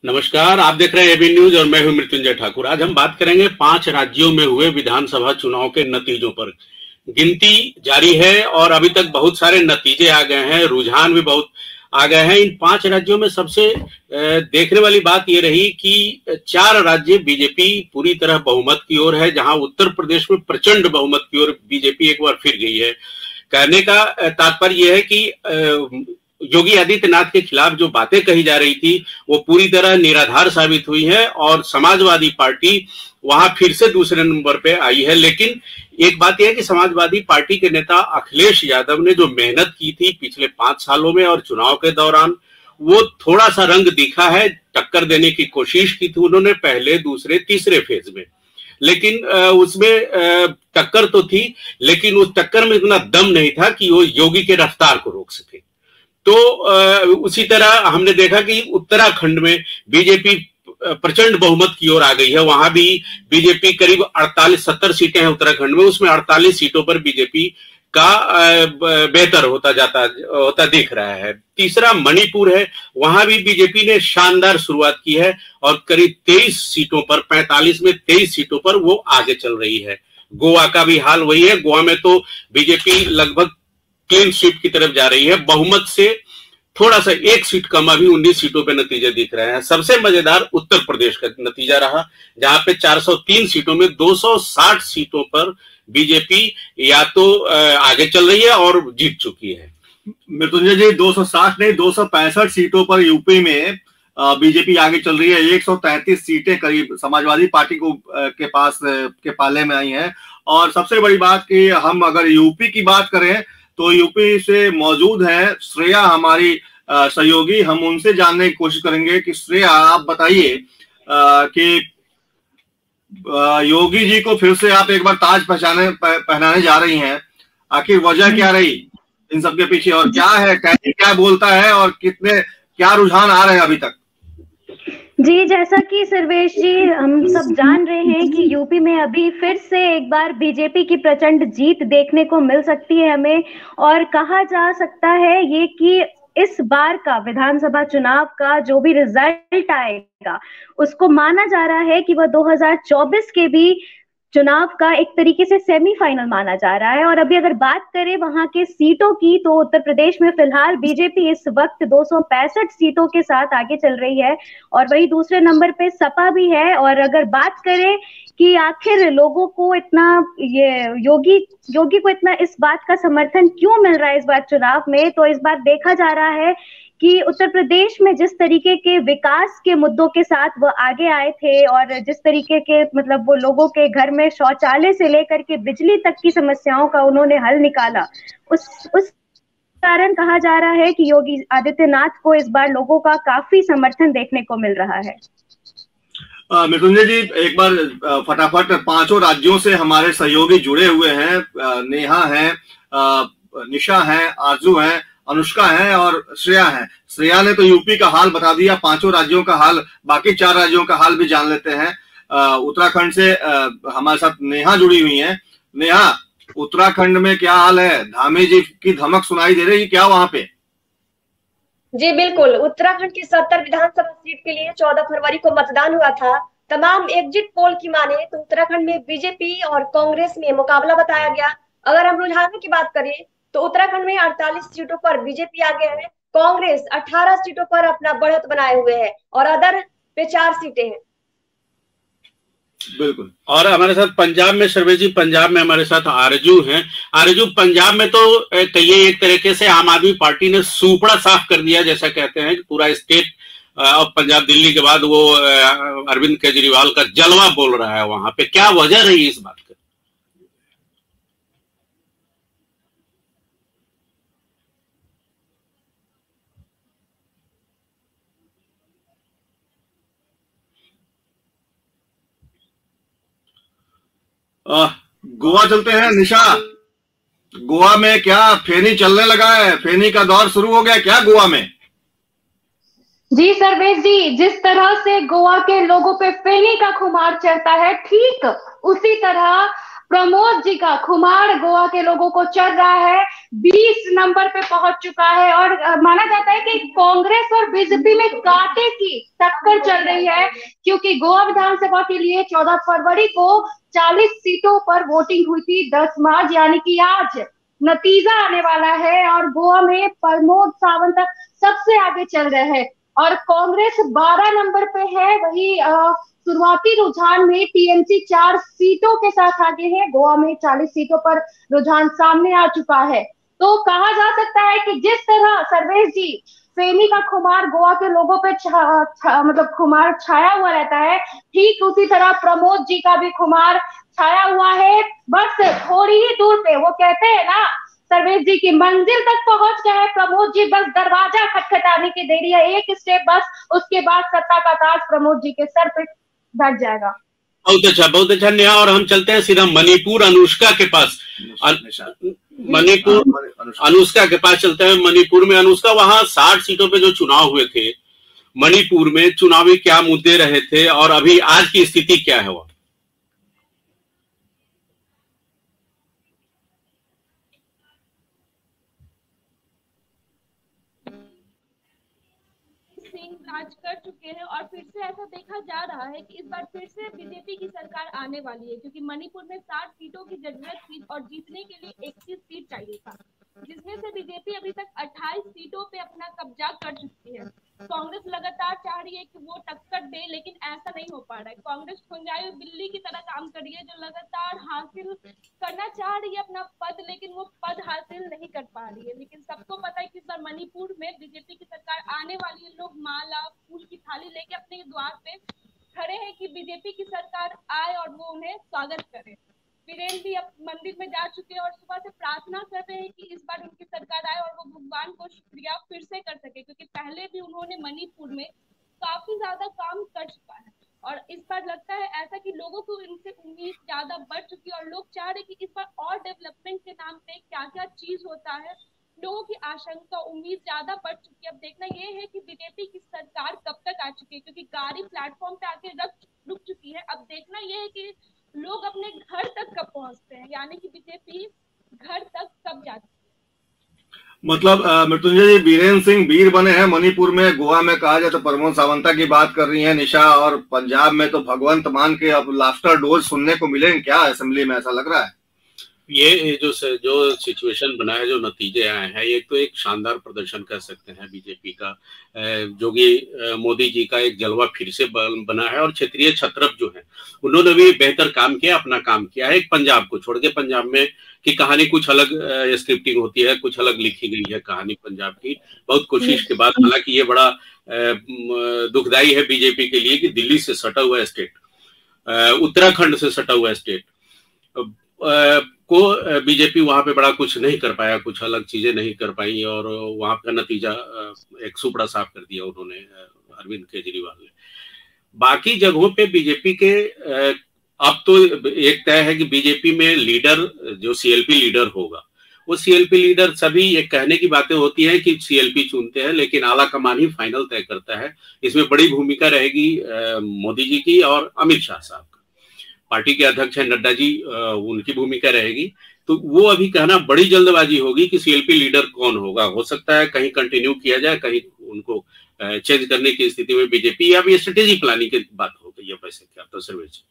नमस्कार, आप देख रहे हैं एबी न्यूज और मैं हूं मृत्युंजय ठाकुर। आज हम बात करेंगे 5 राज्यों में हुए विधानसभा चुनाव के नतीजों पर। गिनती जारी है और अभी तक बहुत सारे नतीजे आ गए हैं, रुझान भी बहुत आ गए हैं। इन 5 राज्यों में सबसे देखने वाली बात ये रही कि 4 राज्य बीजेपी पूरी तरह बहुमत की ओर है, जहां उत्तर प्रदेश में प्रचंड बहुमत की ओर बीजेपी एक बार फिर गई है। कहने का तात्पर्य यह है कि योगी आदित्यनाथ के खिलाफ जो बातें कही जा रही थी वो पूरी तरह निराधार साबित हुई है और समाजवादी पार्टी वहां फिर से दूसरे नंबर पे आई है। लेकिन एक बात यह है कि समाजवादी पार्टी के नेता अखिलेश यादव ने जो मेहनत की थी पिछले 5 सालों में और चुनाव के दौरान, वो थोड़ा सा रंग दिखा है। टक्कर देने की कोशिश की थी उन्होंने पहले, दूसरे, तीसरे फेज में, लेकिन उसमें टक्कर तो थी, लेकिन उस टक्कर में इतना दम नहीं था कि वो योगी के रफ्तार को रोक सके। तो उसी तरह हमने देखा कि उत्तराखंड में बीजेपी प्रचंड बहुमत की ओर आ गई है। वहां भी बीजेपी करीब 48-70 सीटें हैं उत्तराखंड में, उसमें 48 सीटों पर बीजेपी का बेहतर होता दिख रहा है। तीसरा मणिपुर है, वहां भी बीजेपी ने शानदार शुरुआत की है और करीब 23 सीटों पर, 45 में 23 सीटों पर वो आगे चल रही है। गोवा का भी हाल वही है। गोवा में तो बीजेपी लगभग क्लीन स्वीप की तरफ जा रही है। बहुमत से थोड़ा सा 1 सीट कम, अभी 19 सीटों पे नतीजे दिख रहे हैं। सबसे मजेदार उत्तर प्रदेश का नतीजा रहा, जहां पे 403 सीटों में 260 सीटों पर बीजेपी या तो आगे चल रही है और जीत चुकी है। मृत्युंजय जी, 260 नहीं 265 सीटों पर यूपी में बीजेपी आगे चल रही है। 133 सीटें करीब समाजवादी पार्टी को के पाले में आई हैं। और सबसे बड़ी बात कि हम अगर यूपी की बात करें तो यूपी से मौजूद है श्रेया, हमारी सहयोगी। हम उनसे जानने की कोशिश करेंगे कि श्रेया, आप बताइए कि योगी जी को फिर से आप एक बार ताज पहनाने जा रही हैं। आखिर वजह क्या रही इन सब के पीछे, और क्या है, क्या बोलता है और क्या रुझान आ रहे हैं अभी तक? जी, जैसा कि सर्वेश जी हम सब जान रहे हैं कि यूपी में अभी फिर से एक बार बीजेपी की प्रचंड जीत देखने को मिल सकती है हमें। और कहा जा सकता है ये कि इस बार का विधानसभा चुनाव का जो भी रिजल्ट आएगा उसको माना जा रहा है कि वह 2024 के भी चुनाव का एक तरीके से सेमीफाइनल माना जा रहा है। और अभी अगर बात करें वहां के सीटों की, तो उत्तर प्रदेश में फिलहाल बीजेपी इस वक्त 265 सीटों के साथ आगे चल रही है और वही दूसरे नंबर पे सपा भी है। और अगर बात करें कि आखिर लोगों को इतना योगी को इतना इस बात का समर्थन क्यों मिल रहा है इस बार चुनाव में, तो इस बार देखा जा रहा है कि उत्तर प्रदेश में जिस तरीके के विकास के मुद्दों के साथ वो आगे आए थे और जिस तरीके के मतलब वो लोगों के घर में शौचालय से लेकर के बिजली तक की समस्याओं का उन्होंने हल निकाला, उस कारण कहा जा रहा है कि योगी आदित्यनाथ को इस बार लोगों का काफी समर्थन देखने को मिल रहा है। मृत्युंजय जी, एक बार फटाफट 5 राज्यों से हमारे सहयोगी जुड़े हुए हैं। नेहा है, निशा है, आरजू है, अनुष्का है और श्रेया है। श्रेया ने तो यूपी का हाल बता दिया, 5 राज्यों का हाल, बाकी 4 राज्यों का हाल भी जान लेते हैं। उत्तराखंड से हमारे साथ नेहा जुड़ी हुई है। नेहा, उत्तराखंड में क्या हाल है? धामी जी की धमक सुनाई दे रही है क्या वहां पे? जी बिल्कुल, उत्तराखंड की 70 विधानसभा सीट के लिए 14 फरवरी को मतदान हुआ था। तमाम एग्जिट पोल की माने तो उत्तराखंड में बीजेपी और कांग्रेस में मुकाबला बताया गया। अगर हम रुझानों की बात करें तो उत्तराखंड में 48 सीटों पर बीजेपी आगे है, कांग्रेस 18 सीटों पर अपना बढ़त बनाए हुए है और अदर पे 4 सीटें हैं। बिल्कुल। और हमारे साथ पंजाब में, सर्वेश जी, पंजाब में हमारे साथ आरजू हैं। आरजू, पंजाब में तो कहिए एक तरीके से आम आदमी पार्टी ने सूपड़ा साफ कर दिया, जैसा कहते हैं कि पूरा स्टेट अब पंजाब, दिल्ली के बाद वो अरविंद केजरीवाल का जलवा बोल रहा है वहां पे। क्या वजह रही इस बात की? गोवा चलते हैं। निशा, गोवा में क्या फेनी चलने लगा है? फेनी का दौर शुरू हो गया क्या गोवा में? जी सर्वेश जी, जिस तरह से गोवा के लोगों पे फेनी का खुमार चढ़ता है, ठीक उसी तरह प्रमोद जी का खुमार गोवा के लोगों को चल रहा है, 20 नंबर पे पहुंच चुका है। और माना जाता है कि कांग्रेस और बीजेपी में कांटे की टक्कर चल रही है, क्योंकि गोवा विधानसभा के लिए 14 फरवरी को 40 सीटों पर वोटिंग हुई थी। 10 मार्च यानी कि आज नतीजा आने वाला है और गोवा में प्रमोद सावंत सबसे आगे चल रहे हैं और कांग्रेस 12 नंबर पे है। वही शुरुआती रुझान में टीएमसी 4 सीटों के साथ आगे है। गोवा में 40 सीटों पर रुझान सामने आ चुका है। तो कहा जा सकता है कि जिस तरह सर्वेश जी फेनी का खुमार गोवा के लोगों पे मतलब खुमार छाया हुआ रहता है, ठीक उसी तरह प्रमोद जी का भी खुमार छाया हुआ है। बस थोड़ी ही दूर पे, वो कहते हैं ना सर्वेश जी की मंजिल तक पहुंच गए हैं प्रमोद जी, बस दरवाजा खटखटाने की देरी है, एक स्टेप बस, उसके बाद सत्ता का ताज प्रमोद जी के सर पे बैठ जाएगा। बहुत अच्छा नेहा। और हम चलते हैं सीधा मणिपुर अनुष्का के पास। मणिपुर अनुष्का के पास चलते हैं। मणिपुर में अनुष्का, वहां 60 सीटों पे जो चुनाव हुए थे मणिपुर में, चुनावी क्या मुद्दे रहे थे और अभी आज की स्थिति क्या है? वह राज कर चुके हैं और फिर से ऐसा देखा जा रहा है कि इस बार फिर से बीजेपी की सरकार आने वाली है, क्योंकि मणिपुर में 60 सीटों की जरूरत थी और जीतने के लिए 21 सीट चाहिए था, जिसमें से बीजेपी अभी तक 28 सीटों पे अपना कब्जा कर चुकी है। कांग्रेस लगातार चाह रही है कि वो टक्कर दे, लेकिन ऐसा नहीं हो पा रहा है। कांग्रेस खुंजाई हुई बिल्ली की तरह काम कर रही है, जो लगातार हासिल करना चाह रही है अपना पद, लेकिन वो पद हासिल नहीं कर पा रही है। लेकिन सबको पता है कि इस बार मणिपुर में बीजेपी की सरकार आने वाली है। लोग माला फूल की थाली लेके अपने द्वार पे खड़े हैं कि बीजेपी की सरकार आए और वो उन्हें स्वागत करे। वीरेन भी अब मंदिर में जा चुके हैं और सुबह से प्रार्थना कर रहे हैं कि इस बार उनकी सरकार आए और वो भगवान को शुक्रिया फिर से कर सके, क्योंकि पहले भी उन्होंने मणिपुर में काफी ज्यादा काम कर चुका है। और इस बार लगता है ऐसा कि लोगों को इनसे उम्मीद ज्यादा बढ़ चुकी है और लोग चाह रहे कि इस बार और डेवलपमेंट के नाम पे क्या क्या चीज होता है। लोगों की आशंका उम्मीद ज्यादा बढ़ चुकी है। अब देखना ये है कि बीजेपी की सरकार कब तक आ चुकी है, क्योंकि गाड़ी प्लेटफॉर्म पे आके रुक चुकी है। अब देखना ये है कि लोग अपने घर तक कब पहुंचते हैं, यानी कि बीजेपी घर तक कब जाती है। मतलब मृत्युंजय जी, बीरेन्द्र सिंह वीर बने हैं मणिपुर में। गोवा में कहा जाए तो प्रमोद सावंता की बात कर रही है निशा, और पंजाब में तो भगवंत मान के अब लाफ्टर डोज सुनने को मिलेंगे क्या असेंबली में, ऐसा लग रहा है? ये जो सिचुएशन बना है, जो नतीजे आए हैं, ये तो एक शानदार प्रदर्शन कर सकते हैं बीजेपी का। जोगी मोदी जी का एक जलवा फिर से बना है और क्षेत्रीय छत्रप जो है उन्होंने भी बेहतर काम किया, अपना काम किया है। एक पंजाब को छोड़ के, पंजाब में की कहानी कुछ अलग स्क्रिप्टिंग होती है, कुछ अलग लिखी गई है कहानी पंजाब की, बहुत कोशिश के बाद। हालांकि ये बड़ा दुखदाई है बीजेपी के लिए कि दिल्ली से सटा हुआ स्टेट, उत्तराखंड से सटा हुआ स्टेट को बीजेपी वहां पे बड़ा कुछ नहीं कर पाया, कुछ अलग चीजें नहीं कर पाई और वहां का नतीजा एक सुपड़ा साफ कर दिया उन्होंने, अरविंद केजरीवाल ने। बाकी जगहों पे बीजेपी के अब तो एक तय है कि बीजेपी में लीडर जो सीएलपी लीडर होगा, वो सीएलपी लीडर, सभी ये कहने की बातें होती है कि सीएलपी चुनते हैं, लेकिन आला कमान ही फाइनल तय करता है। इसमें बड़ी भूमिका रहेगी मोदी जी की और अमित शाह साहब, पार्टी के अध्यक्ष है नड्डा जी, उनकी भूमिका रहेगी। तो वो अभी कहना बड़ी जल्दबाजी होगी कि सीएलपी लीडर कौन होगा। हो सकता है कहीं कंटिन्यू किया जाए, कहीं उनको चेंज करने की स्थिति में बीजेपी, या भी स्ट्रेटेजी प्लानिंग की बात हो गई है। वैसे क्या तो सर्वेश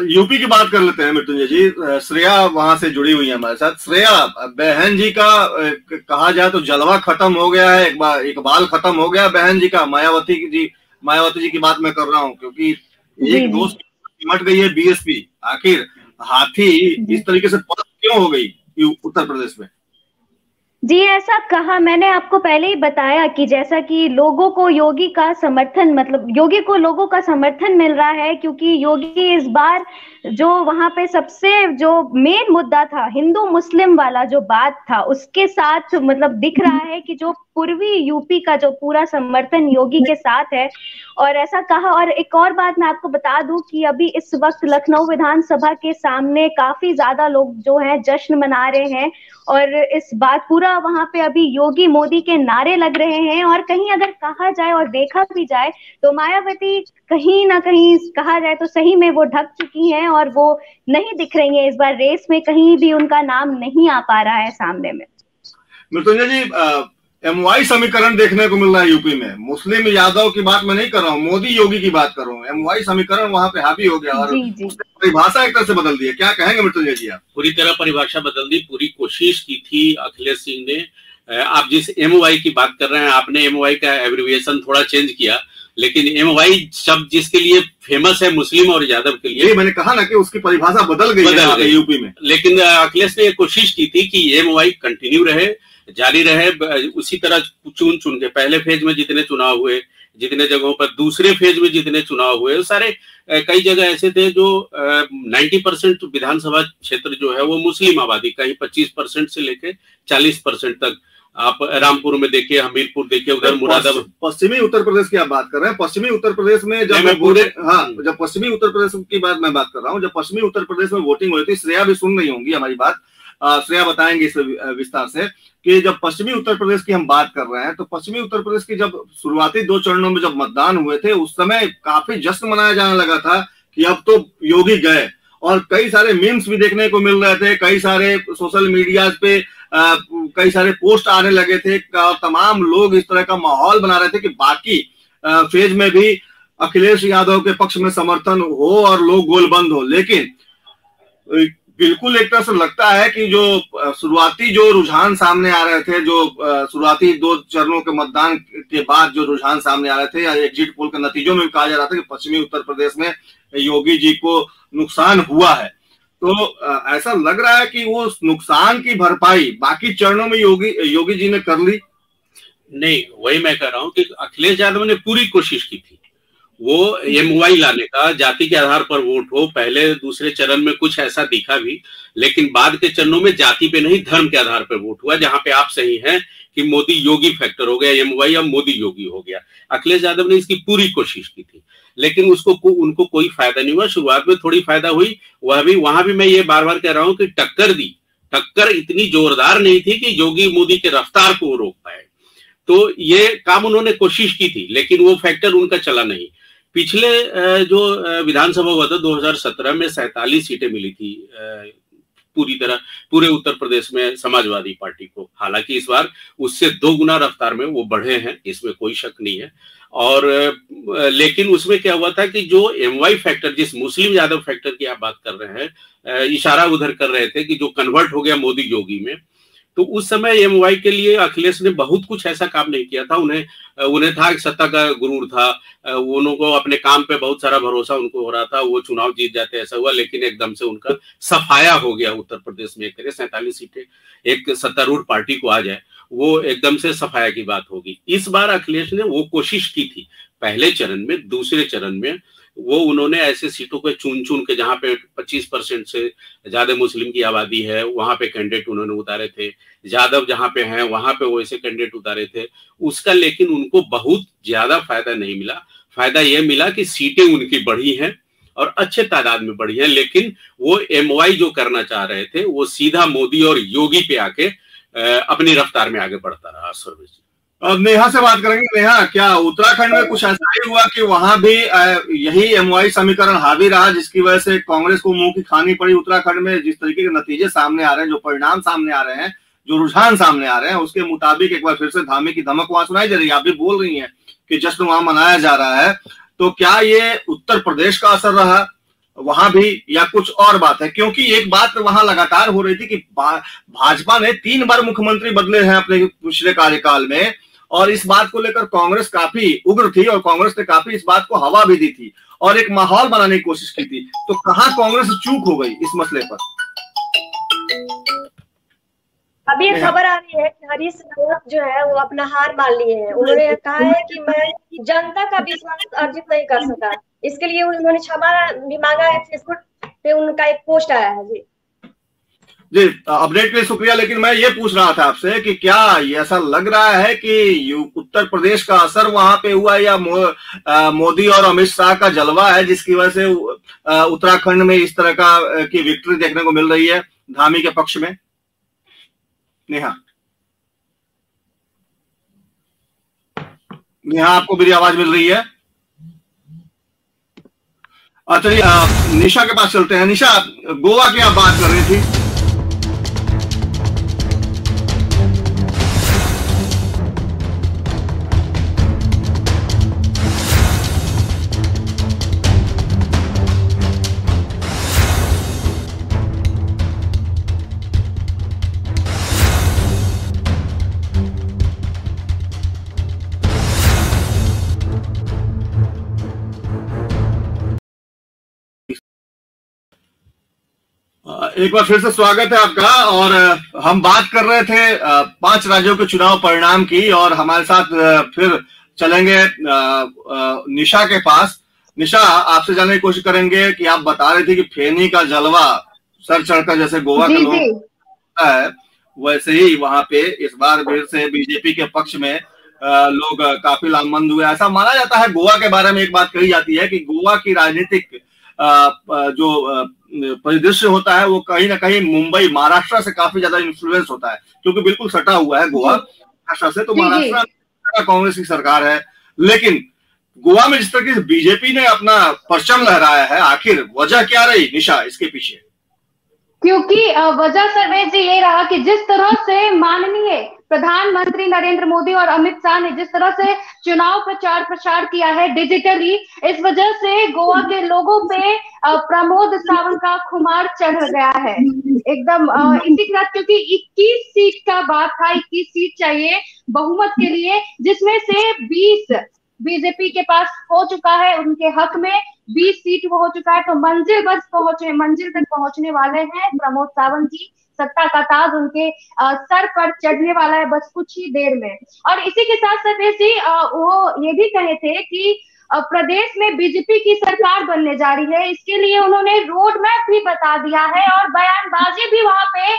यूपी की बात कर लेते हैं मृत्युंजय जी। श्रेया वहां से जुड़ी हुई है हमारे साथ। श्रेया, बहन जी का कहा जाए तो जलवा खत्म हो गया है, एक बाल खत्म हो गया बहन जी का। मायावती जी की बात मैं कर रहा हूँ, क्योंकि एक दोस्त सिमट गई है बीएसपी। आखिर हाथी इस तरीके से पलट क्यों हो गई उत्तर प्रदेश में? जी, ऐसा कहा मैंने आपको पहले ही बताया कि जैसा कि लोगों को योगी का समर्थन, मतलब योगी को लोगों का समर्थन मिल रहा है, क्योंकि योगी इस बार जो वहां पे सबसे जो मेन मुद्दा था, हिंदू मुस्लिम वाला जो बात था, उसके साथ मतलब दिख रहा है कि जो पूर्वी यूपी का जो पूरा समर्थन योगी के साथ है। और ऐसा कहा। और एक और बात मैं आपको बता दूं कि अभी इस वक्त लखनऊ विधानसभा के सामने काफी ज्यादा लोग जो हैं जश्न मना रहे हैं, और इस बात पूरा वहां पे अभी योगी मोदी के नारे लग रहे हैं। और कहीं अगर कहा जाए और देखा भी जाए तो मायावती कहीं ना कहीं कहा जाए तो सही में वो ढक चुकी हैं, और वो नहीं दिख रही है इस बार रेस में, कहीं भी उनका नाम नहीं आ पा रहा है सामने में। मृत्युंजय जी, MY समीकरण देखने को मिल रहा है यूपी में। मुस्लिम यादव की बात मैं नहीं कर रहा हूँ, मोदी योगी की बात कर रहा हूँ। MY समीकरण वहां पे हावी हो गया और परिभाषा एक तरह से बदल दी है। क्या कहेंगे मृत्युंजय जी आप? पूरी तरह परिभाषा बदल दी। पूरी कोशिश की थी अखिलेश सिंह ने। आप जिस MY की बात कर रहे हैं, आपने MY का एब्रिविएशन थोड़ा चेंज किया, लेकिन MY शब्द जिसके लिए फेमस है मुस्लिम और यादव के लिए, मैंने कहा ना कि उसकी परिभाषा बदल गई है यूपी में। लेकिन अखिलेश ने कोशिश की थी कि MY कंटिन्यू रहे, जारी रहे, उसी तरह चुन चुन के। पहले फेज में जितने चुनाव हुए, जितने जगहों पर, दूसरे फेज में जितने चुनाव हुए, सारे कई जगह ऐसे थे जो 90% विधानसभा क्षेत्र जो है वो मुस्लिम आबादी, कहीं 25% से लेके 40% तक। आप रामपुर में देखिए, हमीरपुर देखिए, उधर मुरादाबाद। पश्चिमी उत्तर प्रदेश की आप बात कर रहे हैं। पश्चिमी उत्तर प्रदेश में जब जब पश्चिमी उत्तर प्रदेश की बात मैं बात कर रहा हूँ, जब पश्चिमी उत्तर प्रदेश में वोटिंग हुई थी, श्रेया भी सुन रही होंगी हमारी बात, श्रेया बताएंगे इस विस्तार से, कि जब पश्चिमी उत्तर प्रदेश की हम बात कर रहे हैं तो पश्चिमी उत्तर प्रदेश की जब शुरुआती 2 चरणों में जब मतदान हुए थे, उस समय काफी जश्न मनाया जाने लगा था कि अब तो योगी गए। और कई सारे मीम्स भी देखने को मिल रहे थे, कई सारे सोशल मीडिया पे कई सारे पोस्ट आने लगे थे। तमाम लोग इस तरह का माहौल बना रहे थे कि बाकी फेज में भी अखिलेश यादव के पक्ष में समर्थन हो और लोग गोलबंद हो। लेकिन बिल्कुल एक तरह से लगता है कि जो शुरुआती जो रुझान सामने आ रहे थे, जो शुरुआती 2 चरणों के मतदान के बाद जो रुझान सामने आ रहे थे, या एग्जिट पोल के नतीजों में कहा जा रहा था कि पश्चिमी उत्तर प्रदेश में योगी जी को नुकसान हुआ है, तो ऐसा लग रहा है कि वो नुकसान की भरपाई बाकी चरणों में योगी जी ने कर ली। नहीं, वही मैं कह रहा हूँ कि अखिलेश यादव ने पूरी कोशिश की थी वो MY लाने का, जाति के आधार पर वोट हो। पहले दूसरे चरण में कुछ ऐसा दिखा भी, लेकिन बाद के चरणों में जाति पे नहीं, धर्म के आधार पर वोट हुआ, जहां पे आप सही हैं कि मोदी योगी फैक्टर हो गया, MY अब मोदी योगी हो गया। अखिलेश यादव ने इसकी पूरी कोशिश की थी, लेकिन उनको कोई फायदा नहीं हुआ। शुरुआत में थोड़ी फायदा हुई, वहां भी मैं ये बार बार कह रहा हूं कि टक्कर दी। टक्कर इतनी जोरदार नहीं थी कि योगी मोदी के रफ्तार को रोक पाए। तो ये काम उन्होंने कोशिश की थी, लेकिन वो फैक्टर उनका चला नहीं। पिछले जो विधानसभा हुआ था 2017 में 47 सीटें मिली थी पूरे उत्तर प्रदेश में समाजवादी पार्टी को। हालांकि इस बार उससे 2 गुना रफ्तार में वो बढ़े हैं, इसमें कोई शक नहीं है। और लेकिन उसमें क्या हुआ था कि जो MY फैक्टर, जिस मुस्लिम यादव फैक्टर की आप बात कर रहे हैं, इशारा उधर कर रहे थे कि जो कन्वर्ट हो गया मोदी योगी में, तो उस समय MY के लिए अखिलेश ने बहुत कुछ ऐसा काम नहीं किया था। उन्हें था कि सत्ता का गुरूर था, उनको अपने काम पे बहुत सारा भरोसा उनको हो रहा था, वो चुनाव जीत जाते ऐसा हुआ। लेकिन एकदम से उनका सफाया हो गया उत्तर प्रदेश में। 47 सीटें एक सत्तारूढ़ पार्टी को आ जाए, वो एकदम से सफाया की बात होगी। इस बार अखिलेश ने वो कोशिश की थी पहले चरण में। दूसरे चरण में वो उन्होंने ऐसे सीटों को चुन के, जहां पे 25% से ज्यादा मुस्लिम की आबादी है, वहां पे कैंडिडेट उन्होंने उतारे थे। यादव जहां पे हैं वहां पे वो ऐसे कैंडिडेट उतारे थे। उसका लेकिन उनको बहुत ज्यादा फायदा नहीं मिला। फायदा यह मिला कि सीटें उनकी बढ़ी हैं और अच्छे तादाद में बढ़ी हैं, लेकिन वो MY जो करना चाह रहे थे वो सीधा मोदी और योगी पे आके अपनी रफ्तार में आगे बढ़ता रहा। सर्विस अब नेहा से बात करेंगे। नेहा, क्या उत्तराखंड में कुछ ऐसा ही हुआ कि वहां भी यही MY समीकरण हावी रहा, जिसकी वजह से कांग्रेस को मुंह की खानी पड़ी? उत्तराखंड में जिस तरीके के नतीजे सामने आ रहे हैं, जो परिणाम सामने आ रहे हैं, जो रुझान सामने आ रहे हैं, उसके मुताबिक एक बार फिर से धामे की धमक वहां सुनाई दे रही है। आप भी बोल रही हैं कि जश्न वहां मनाया जा रहा है, तो क्या ये उत्तर प्रदेश का असर रहा वहां भी, या कुछ और बात है? क्योंकि एक बात वहां लगातार हो रही थी कि भाजपा ने 3 बार मुख्यमंत्री बदले हैं अपने पिछले कार्यकाल में, और इस बात को लेकर कांग्रेस काफी उग्र थी और कांग्रेस ने काफी इस बात को हवा भी दी थी और एक माहौल बनाने की कोशिश की थी। तो कहां कांग्रेस चूक हो गई इस मसले पर? अभी एक खबर आ रही है कि हरीश रावत जो है वो अपना हार मान लिए हैं। उन्होंने कहा है कि मैं जनता का विश्वास अर्जित नहीं कर सका, इसके लिए उन्होंने क्षमा भी मांगा है। फेसबुक पे उनका एक पोस्ट आया है। जी जी, अपडेट के लिए शुक्रिया। लेकिन मैं ये पूछ रहा था आपसे कि क्या ऐसा लग रहा है कि उत्तर प्रदेश का असर वहां पे हुआ या मोदी और अमित शाह का जलवा है जिसकी वजह से उत्तराखंड में इस तरह का की विक्ट्री देखने को मिल रही है धामी के पक्ष में? नेहा, नेहा आपको मेरी आवाज मिल रही है? चलिए निशा के पास चलते हैं। निशा, गोवा की आप बात कर रही थी। एक बार फिर से स्वागत है आपका। और हम बात कर रहे थे 5 राज्यों के चुनाव परिणाम की, और हमारे साथ फिर चलेंगे निशा के पास। निशा, आपसे जानने की कोशिश करेंगे कि आप बता रहे थे कि फेनी का जलवा सर चढ़कर जैसे गोवा के लोग है, वैसे ही वहां पे इस बार फिर से बीजेपी के पक्ष में लोग काफी लामबंद हुए। ऐसा माना जाता है, गोवा के बारे में एक बात कही जाती है कि गोवा की राजनीतिक जो परिदृश्य होता है वो कहीं ना कहीं मुंबई, महाराष्ट्र से काफी ज्यादा इन्फ्लुएंस होता है, क्योंकि बिल्कुल सटा हुआ है गोवा महाराष्ट्र से। तो महाराष्ट्र में कांग्रेस की सरकार है, लेकिन गोवा में जिस तरह से बीजेपी ने अपना परचम लहराया है, आखिर वजह क्या रही निशा इसके पीछे? क्योंकि वजह सर्वेश जी ये रहा कि जिस तरह से माननीय प्रधानमंत्री नरेंद्र मोदी और अमित शाह ने जिस तरह से चुनाव प्रचार प्रसार किया है डिजिटली, इस वजह से गोवा के लोगों पे प्रमोद सावंत का खुमार चढ़ गया है एकदम। इसी के साथ क्योंकि 21 सीट का बात था, 21 सीट चाहिए बहुमत के लिए, जिसमें से 20 बीजेपी के पास हो चुका है, उनके हक में 20 सीट वो हो चुका है। तो मंजिल तक पहुंचने वाले हैं प्रमोद सावंत जी। सत्ता का ताज उनके सर पर चढ़ने वाला है बस कुछ ही देर में। और इसी के साथ सर्वेश जी वो ये भी कहे थे कि प्रदेश में बीजेपी की सरकार बनने जा रही है, इसके लिए उन्होंने रोड मैप भी बता दिया है और बयानबाजी भी वहां पे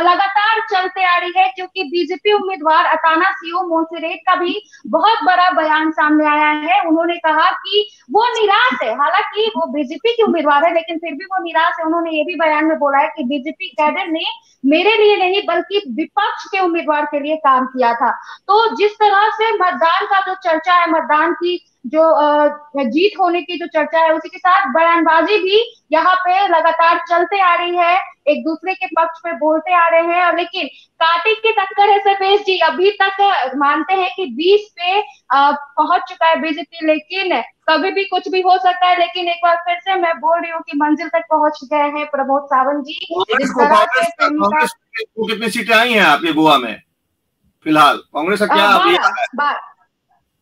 लगातार चलते आ रही है, क्योंकि बीजेपी उम्मीदवार अताना सीओ मोन्सेरेत का भी बहुत बड़ा बयान सामने आया है। उन्होंने कहा कि वो निराश है, हालांकि वो बीजेपी के उम्मीदवार है लेकिन फिर भी वो निराश है। उन्होंने ये भी बयान में बोला है कि बीजेपी कैडर ने मेरे लिए नहीं बल्कि विपक्ष के उम्मीदवार के लिए काम किया था। तो जिस तरह से मतदान का जो चर्चा है, मतदान की जो जीत होने की जो चर्चा है, उसी के साथ बयानबाजी भी यहाँ पे लगातार चलते आ रही है, एक दूसरे के पक्ष पे बोलते आ रहे हैं। लेकिन कांटे की टक्कर है सर्वेश जी, अभी तक मानते हैं कि 20 पे पहुंच चुका है बीजेपी, लेकिन कभी भी कुछ भी हो सकता है। लेकिन एक बार फिर से मैं बोल रही हूँ कि मंजिल तक पहुंच गए हैं प्रमोद सावंत जी। कांग्रेस को कितनी सीटें आई हैं आपके गोवा में फिलहाल? कांग्रेस का क्या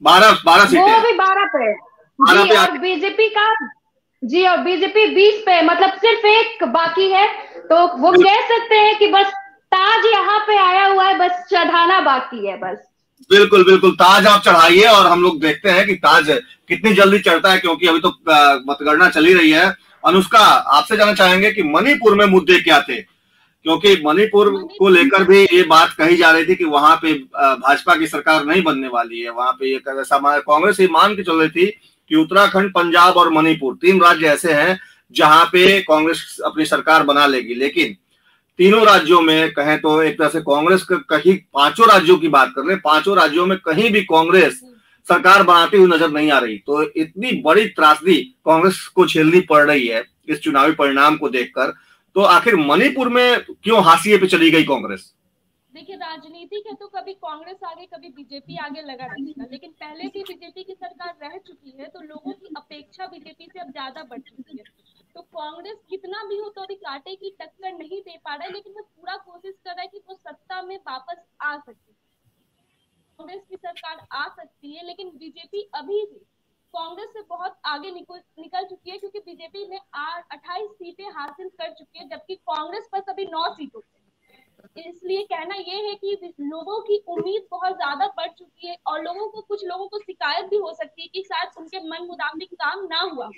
12 सीटें, वो भी 12 पे जी, और बीजेपी का जी, और बीजेपी 20 पे, मतलब सिर्फ एक बाकी है। तो वो कह सकते हैं कि बस ताज यहाँ पे आया हुआ है, बस चढ़ाना बाकी है बस। बिल्कुल बिल्कुल, ताज आप चढ़ाइए और हम लोग देखते हैं कि ताज कितनी जल्दी चढ़ता है, क्योंकि अभी तो मतगणना चली रही है। अनुष्का, आपसे जानना चाहेंगे कि मणिपुर में मुद्दे क्या थे, क्योंकि मणिपुर को लेकर भी ये बात कही जा रही थी कि वहां पे भाजपा की सरकार नहीं बनने वाली है। वहां पे कांग्रेस ये मान के चल रही थी कि उत्तराखंड, पंजाब और मणिपुर 3 राज्य ऐसे हैं जहां पे कांग्रेस अपनी सरकार बना लेगी। लेकिन तीनों राज्यों में कहें तो एक तरह से कांग्रेस कहीं 5 राज्यों की बात कर रहे हैं, 5 राज्यों में कहीं भी कांग्रेस सरकार बनाती हुई नजर नहीं आ रही। तो इतनी बड़ी त्रासदी कांग्रेस को झेलनी पड़ रही है इस चुनावी परिणाम को देखकर। तो आखिर मणिपुर में क्यों हाशिए पे चली गई कांग्रेस? देखिए, राजनीति है तो कभी कांग्रेस आगे कभी बीजेपी आगे लगा रहेगा, लेकिन पहले भी बीजेपी की सरकार रह चुकी है तो लोगों की अपेक्षा बीजेपी से अब ज्यादा बढ़ चुकी है। तो कांग्रेस कितना भी हो तो अभी कांटे की टक्कर नहीं दे पा रहा है, लेकिन वो पूरा कोशिश कर रहा है कि वो सत्ता में वापस आ सके। कांग्रेस की सरकार आ सकती है, लेकिन बीजेपी अभी भी कांग्रेस से बहुत आगे निकल चुकी है, क्योंकि बीजेपी ने 28 सीटें हासिल कर चुकी है, जबकि कांग्रेस पर अभी 9 सीटों पे। इसलिए कहना यह है कि लोगों की उम्मीद बहुत ज्यादा बढ़ चुकी है और कुछ लोगों को शिकायत भी हो सकती है कि शायद उनके मन मुताबिक काम ना हुआ।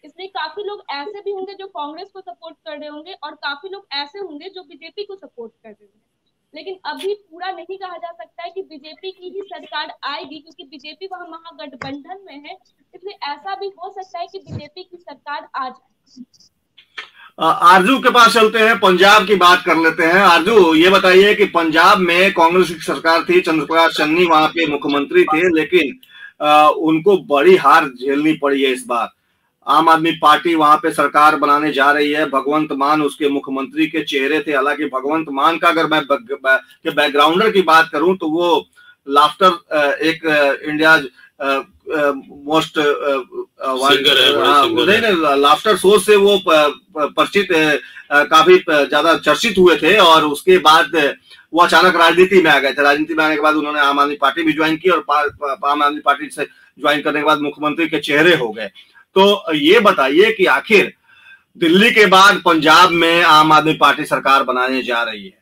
इसमें काफी लोग ऐसे भी होंगे जो कांग्रेस को सपोर्ट कर रहे होंगे और काफी लोग ऐसे होंगे जो बीजेपी को सपोर्ट कर रहे होंगे। लेकिन अभी पूरा नहीं कहा जा सकता है कि बीजेपी की ही सरकार आएगी, क्योंकि बीजेपी वहां महागठबंधन में है, इसलिए ऐसा भी हो सकता है कि बीजेपी की सरकार आ जाए। आरजू के पास चलते हैं, पंजाब की बात कर लेते हैं। आरजू, ये बताइए कि पंजाब में कांग्रेस की सरकार थी, चंद्रप्रकाश चन्नी वहां के मुख्यमंत्री थे, लेकिन उनको बड़ी हार झेलनी पड़ी है इस बार। आम आदमी पार्टी वहां पे सरकार बनाने जा रही है। भगवंत मान उसके मुख्यमंत्री के चेहरे थे। हालांकि भगवंत मान का अगर मैं बैकग्राउंडर की बात करूं तो वो लाफ्टर एक इंडिया मोस्ट लाफ्टर शो से वो परिचित काफी ज्यादा चर्चित हुए थे, और उसके बाद वो अचानक राजनीति में आ गए थे। राजनीति में आने के बाद उन्होंने आम आदमी पार्टी भी ज्वाइन की, और आम आदमी पार्टी से ज्वाइन करने के बाद मुख्यमंत्री के चेहरे हो गए। तो ये बताइए कि आखिर दिल्ली के बाद पंजाब में आम आदमी पार्टी सरकार बनाने जा रही है,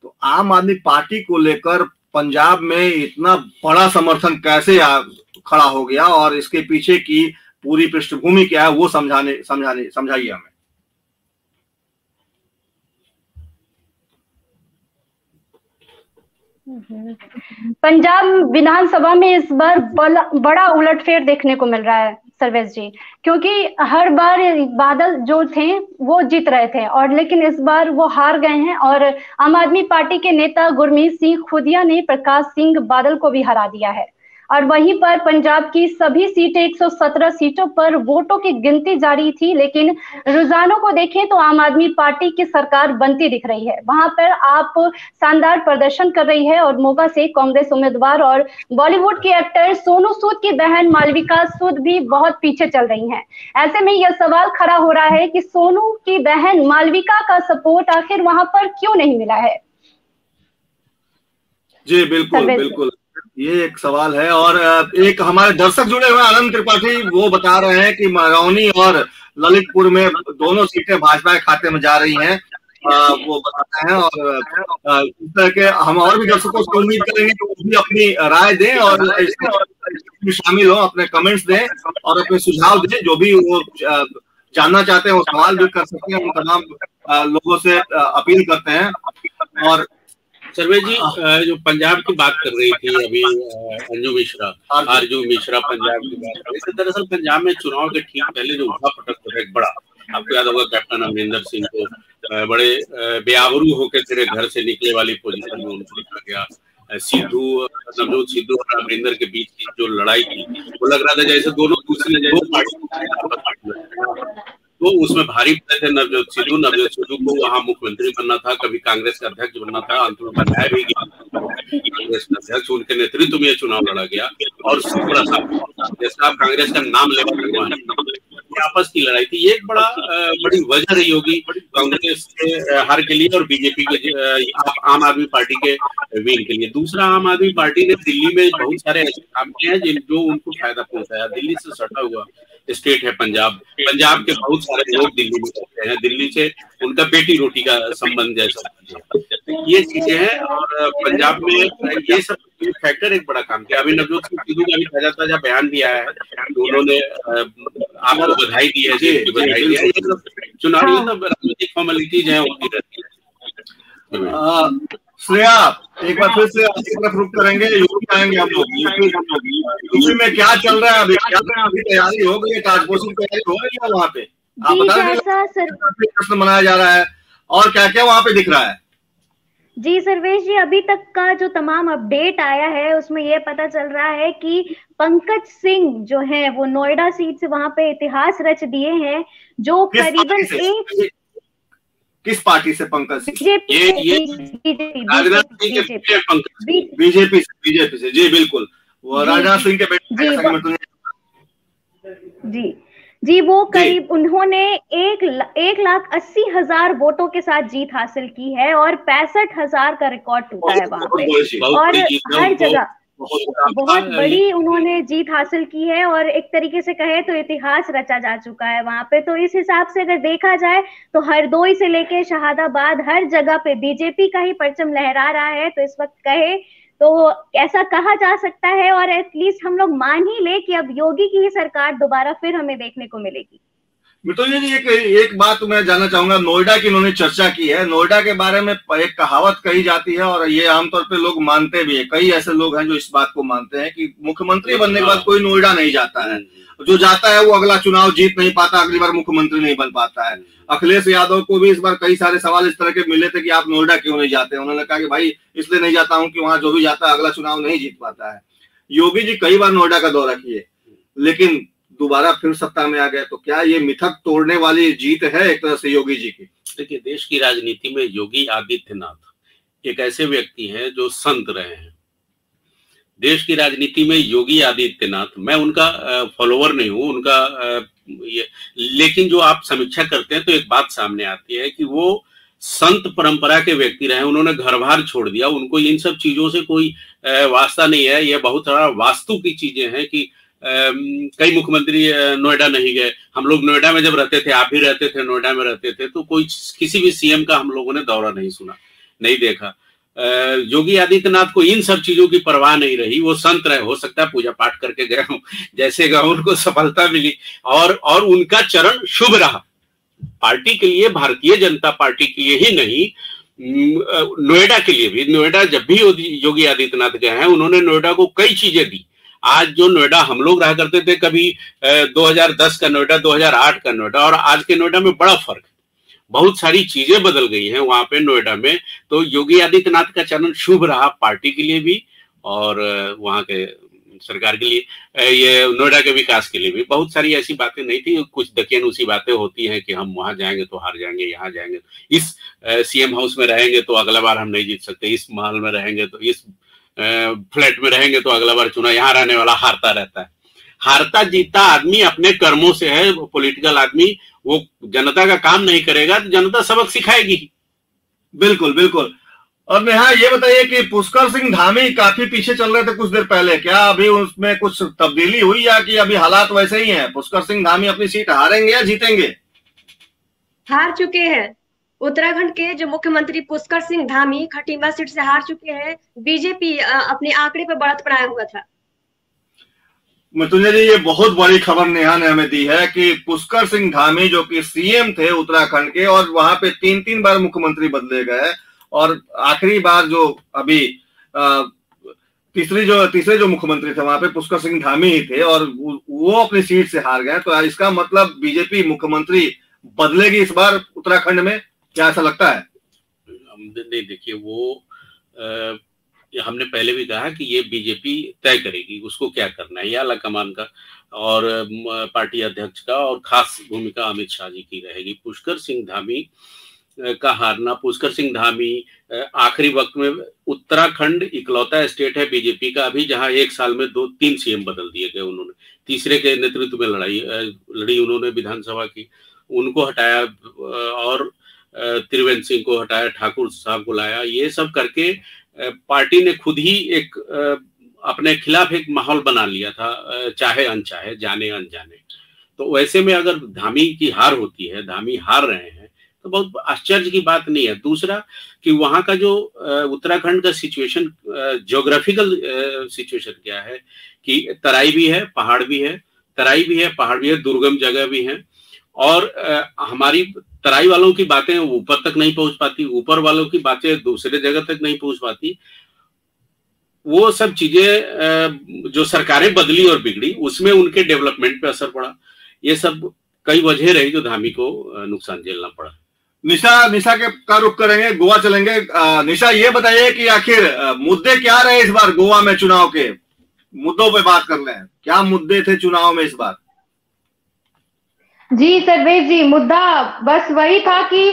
तो आम आदमी पार्टी को लेकर पंजाब में इतना बड़ा समर्थन कैसे खड़ा हो गया, और इसके पीछे की पूरी पृष्ठभूमि क्या है वो समझाइए हमें। पंजाब विधानसभा में इस बार बड़ा उलटफेर देखने को मिल रहा है सर्वेश जी, क्योंकि हर बार बादल जो थे वो जीत रहे थे, और लेकिन इस बार वो हार गए हैं, और आम आदमी पार्टी के नेता गुरमीत सिंह खुदिया ने प्रकाश सिंह बादल को भी हरा दिया है। और वहीं पर पंजाब की सभी सीटें 117 सीटों पर वोटों की गिनती जारी थी, लेकिन रुझानों को देखें तो आम आदमी पार्टी की सरकार बनती दिख रही है। वहां पर आप शानदार प्रदर्शन कर रही है, और मोगा से कांग्रेस उम्मीदवार और बॉलीवुड के एक्टर सोनू सूद की बहन मालविका सूद भी बहुत पीछे चल रही हैं। ऐसे में यह सवाल खड़ा हो रहा है कि सोनू की बहन मालविका का सपोर्ट आखिर वहां पर क्यों नहीं मिला है। जी बिल्कुल बिल्कुल, ये एक सवाल है। और एक हमारे दर्शक जुड़े हुए आनंद त्रिपाठी, वो बता रहे हैं कि मरौनी और ललितपुर में दोनों सीटें भाजपा के खाते में जा रही हैं, वो बताते हैं। और इस तरह के हम और भी दर्शकों से उम्मीद करेंगे कि वो भी अपनी राय दें और इसमें शामिल हो, अपने कमेंट्स दें और अपने सुझाव दें। जो भी वो जानना चाहते हैं वो सवाल भी कर सकते हैं। हम तमाम लोगों से अपील करते हैं। और सर्वे जी, जो पंजाब की बात कर रही थी अभी आरजू मिश्रा पंजाब की बात कर रही थी। दरअसल पंजाब में चुनाव के ठीक पहले जो उठा पटक था एक बड़ा, आपको याद होगा कैप्टन अमरिंदर सिंह को बड़े बेआबरू होकर तेरे घर से निकले वाली पोजीशन में उनको रखा गया। नवजोत सिद्धू और अमरिंदर के बीच की जो लड़ाई थी वो लग रहा था जैसे दो पार्टी, तो उसमें भारी पड़े थे नवजोत सिद्धू को वहां मुख्यमंत्री बनना था, कभी कांग्रेस का अध्यक्ष बनना था, अंत में बनाया भी गया कांग्रेस का अध्यक्ष, उनके नेतृत्व में यह चुनाव लड़ा गया। और जैसा कांग्रेस का नाम लेकर आपस की लड़ाई थी, ये एक बड़ी वजह रही होगी कांग्रेस के हार के लिए और बीजेपी के आम आदमी पार्टी के विन के लिए। दूसरा, आम आदमी पार्टी ने दिल्ली में बहुत सारे ऐसे काम किए हैं जो उनको फायदा पहुंचाया। दिल्ली से सटा हुआ स्टेट है पंजाब के बहुत सारे लोग दिल्ली में रहते हैं, दिल्ली से उनका बेटी रोटी का संबंध जैसा ये चीजें हैं। और पंजाब में ये सब फैक्टर एक बड़ा काम किया। अभी नवजोत सिद्धू का भी ताजा बयान दिया है, उन्होंने आपको बधाई दी है, बधाई दी है। ये सब चुनावी सब राजनीतिक फॉर्मेलिटीज हैं होती रहती है। श्रेया, एक बार फिर से आपकी तरफ रुख करेंगे, यूपी आएंगे हम लोग। यूपी में क्या चल रहा है अभी? अभी तैयारी हो गई है, ताजपोशी की तैयारी हो गई है वहाँ पे? आप बता प्रश्न मनाया जा रहा है और क्या क्या वहाँ पे दिख रहा है? जी सर्वेश जी, अभी तक का जो तमाम अपडेट आया है उसमें ये पता चल रहा है कि पंकज सिंह जो है वो नोएडा सीट से वहां पे इतिहास रच दिए हैं, जो करीबन किस पार्टी से पंकज सिंह? बीजेपी से। जी बिल्कुल, वो राजनाथ सिंह के बेटे जी वो करीब उन्होंने 1,80,000 वोटों के साथ जीत हासिल की है और 65,000 का रिकॉर्ड टूटा है वहां पे। और हर जगह बहुत बड़ी उन्होंने जीत हासिल की है और एक तरीके से कहे तो इतिहास रचा जा चुका है वहां पे। तो इस हिसाब से अगर देखा जाए तो हरदोई से लेके शहादाबाद हर जगह पे बीजेपी का ही परचम लहरा रहा है। तो इस वक्त कहे तो ऐसा कहा जा सकता है और एटलीस्ट हम लोग मान ही ले कि अब योगी की ही सरकार दोबारा फिर हमें देखने को मिलेगी। मृत्युंजय जी, एक बात मैं जानना चाहूंगा। नोएडा की उन्होंने चर्चा की है। नोएडा के बारे में एक कहावत कही जाती है और ये आमतौर पे लोग मानते भी है। कई ऐसे लोग हैं जो इस बात को मानते हैं कि मुख्यमंत्री बनने के बाद कोई नोएडा नहीं जाता है। जो जाता है वो अगला चुनाव जीत नहीं पाता, अगली बार मुख्यमंत्री नहीं बन पाता है। अखिलेश यादव को भी इस बार कई सारे सवाल इस तरह के मिले थे कि आप नोएडा क्यों नहीं जाते। उन्होंने कहा कि भाई इसलिए नहीं जाता हूं कि वहां जो भी जाता है अगला चुनाव नहीं जीत पाता है। योगी जी कई बार नोएडा का दौरा किए लेकिन दोबारा फिर सत्ता में आ गए। तो क्या ये मिथक तोड़ने वाली जीत है एक तरह से योगी जी की? देखिए, देश की राजनीति में योगी आदित्यनाथ एक ऐसे व्यक्ति हैं जो संत रहे हैं। देश की राजनीति में योगी आदित्यनाथ, मैं उनका फॉलोवर नहीं हूं उनका लेकिन जो आप समीक्षा करते हैं तो एक बात सामने आती है कि वो संत परंपरा के व्यक्ति रहे। उन्होंने घर बार छोड़ दिया, उनको इन सब चीजों से कोई वास्ता नहीं है। ये बहुत सारा वास्तु की चीजें हैं कि कई मुख्यमंत्री नोएडा नहीं गए। हम लोग नोएडा में जब रहते थे, आप भी रहते थे, नोएडा में रहते थे, तो कोई किसी भी सीएम का हम लोगों ने दौरा नहीं सुना, नहीं देखा। योगी आदित्यनाथ को इन सब चीजों की परवाह नहीं रही। वो संत रहे, हो सकता है पूजा पाठ करके गए हों, जैसे गए उनको सफलता मिली और उनका चरण शुभ रहा पार्टी के लिए, भारतीय जनता पार्टी के लिए ही नहीं, नोएडा के लिए भी। नोएडा जब भी योगी आदित्यनाथ गए हैं उन्होंने नोएडा को कई चीजें दी। आज जो नोएडा हम लोग रहा करते थे, कभी 2010 का नोएडा, 2008 का नोएडा और आज के नोएडा में बड़ा फर्क है। बहुत सारी चीजें बदल गई हैं वहां पे नोएडा में। तो योगी आदित्यनाथ का चरण शुभ रहा पार्टी के लिए भी और वहां के सरकार के लिए, ये नोएडा के विकास के लिए भी। बहुत सारी ऐसी बातें नहीं थी, कुछ दकियानुसी बातें होती हैं कि हम वहां जाएंगे तो हार जाएंगे, यहाँ जाएंगे इस सीएम हाउस में रहेंगे तो अगला बार हम नहीं जीत सकते, इस महल में रहेंगे तो, इस फ्लैट में रहेंगे तो अगला बार चुनाव, यहाँ रहने वाला हारता रहता है। हारता जीतता आदमी अपने कर्मों से है। पॉलिटिकल आदमी वो जनता का काम नहीं करेगा तो जनता सबक सिखाएगी। बिल्कुल बिल्कुल। और नेहा ये बताइए कि पुष्कर सिंह धामी काफी पीछे चल रहे थे कुछ देर पहले, क्या अभी उसमें कुछ तब्दीली हुई या कि अभी हालात वैसे ही हैं? पुष्कर सिंह धामी अपनी सीट हारेंगे या जीतेंगे? हार चुके हैं। उत्तराखंड के जो मुख्यमंत्री पुष्कर सिंह धामी खटीमा सीट से हार चुके हैं। बीजेपी अपने आंकड़े पर बढ़त बनाया हुआ था। मृत्युंजय जी, ये बहुत बड़ी खबर नेहा ने हमें दी है कि पुष्कर सिंह धामी जो कि सीएम थे उत्तराखंड के और वहां पे 3-3 बार मुख्यमंत्री बदले गए और आखिरी बार जो अभी तीसरे जो मुख्यमंत्री थे वहां पे पुष्कर सिंह धामी ही थे और वो अपनी सीट से हार गए। तो इसका मतलब बीजेपी मुख्यमंत्री बदलेगी इस बार उत्तराखंड में, क्या ऐसा लगता है? नहीं, देखिए वो हमने पहले भी कहा कि ये बीजेपी तय करेगी उसको क्या करना है। ये आला कमान का और पार्टी अध्यक्ष का और खास भूमिका अमित शाह जी की रहेगी। पुष्कर सिंह धामी का हारना, पुष्कर सिंह धामी आखिरी वक्त में, उत्तराखंड इकलौता स्टेट है बीजेपी का अभी जहां एक साल में 2-3 सीएम बदल दिए गए। उन्होंने तीसरे के नेतृत्व में लड़ी उन्होंने विधानसभा की, उनको हटाया और त्रिवेंद्र सिंह को हटाया, ठाकुर साहब को लाया। ये सब करके पार्टी ने खुद ही एक अपने खिलाफ एक माहौल बना लिया था, चाहे अनचाहे, जाने अनजाने। तो वैसे में अगर धामी की हार होती है, धामी हार रहे हैं, तो बहुत आश्चर्य की बात नहीं है। दूसरा कि वहां का जो उत्तराखंड का सिचुएशन, ज्योग्राफिकल सिचुएशन क्या है कि तराई भी है, पहाड़ भी है, तराई भी है, पहाड़ भी है, दुर्गम जगह भी है और हमारी तराई वालों की बातें ऊपर तक नहीं पहुंच पाती, ऊपर वालों की बातें दूसरे जगह तक नहीं पहुंच पाती। वो सब चीजें जो सरकारें बदली और बिगड़ी उसमें उनके डेवलपमेंट पे असर पड़ा। ये सब कई वजह रही जो धामी को नुकसान झेलना पड़ा। निशा का रुख करेंगे, गोवा चलेंगे। निशा ये बताइए कि आखिर मुद्दे क्या रहे इस बार गोवा में? चुनाव के मुद्दों पे बात कर लें, क्या मुद्दे थे चुनाव में इस बार? जी सर्वेश जी, मुद्दा बस वही था कि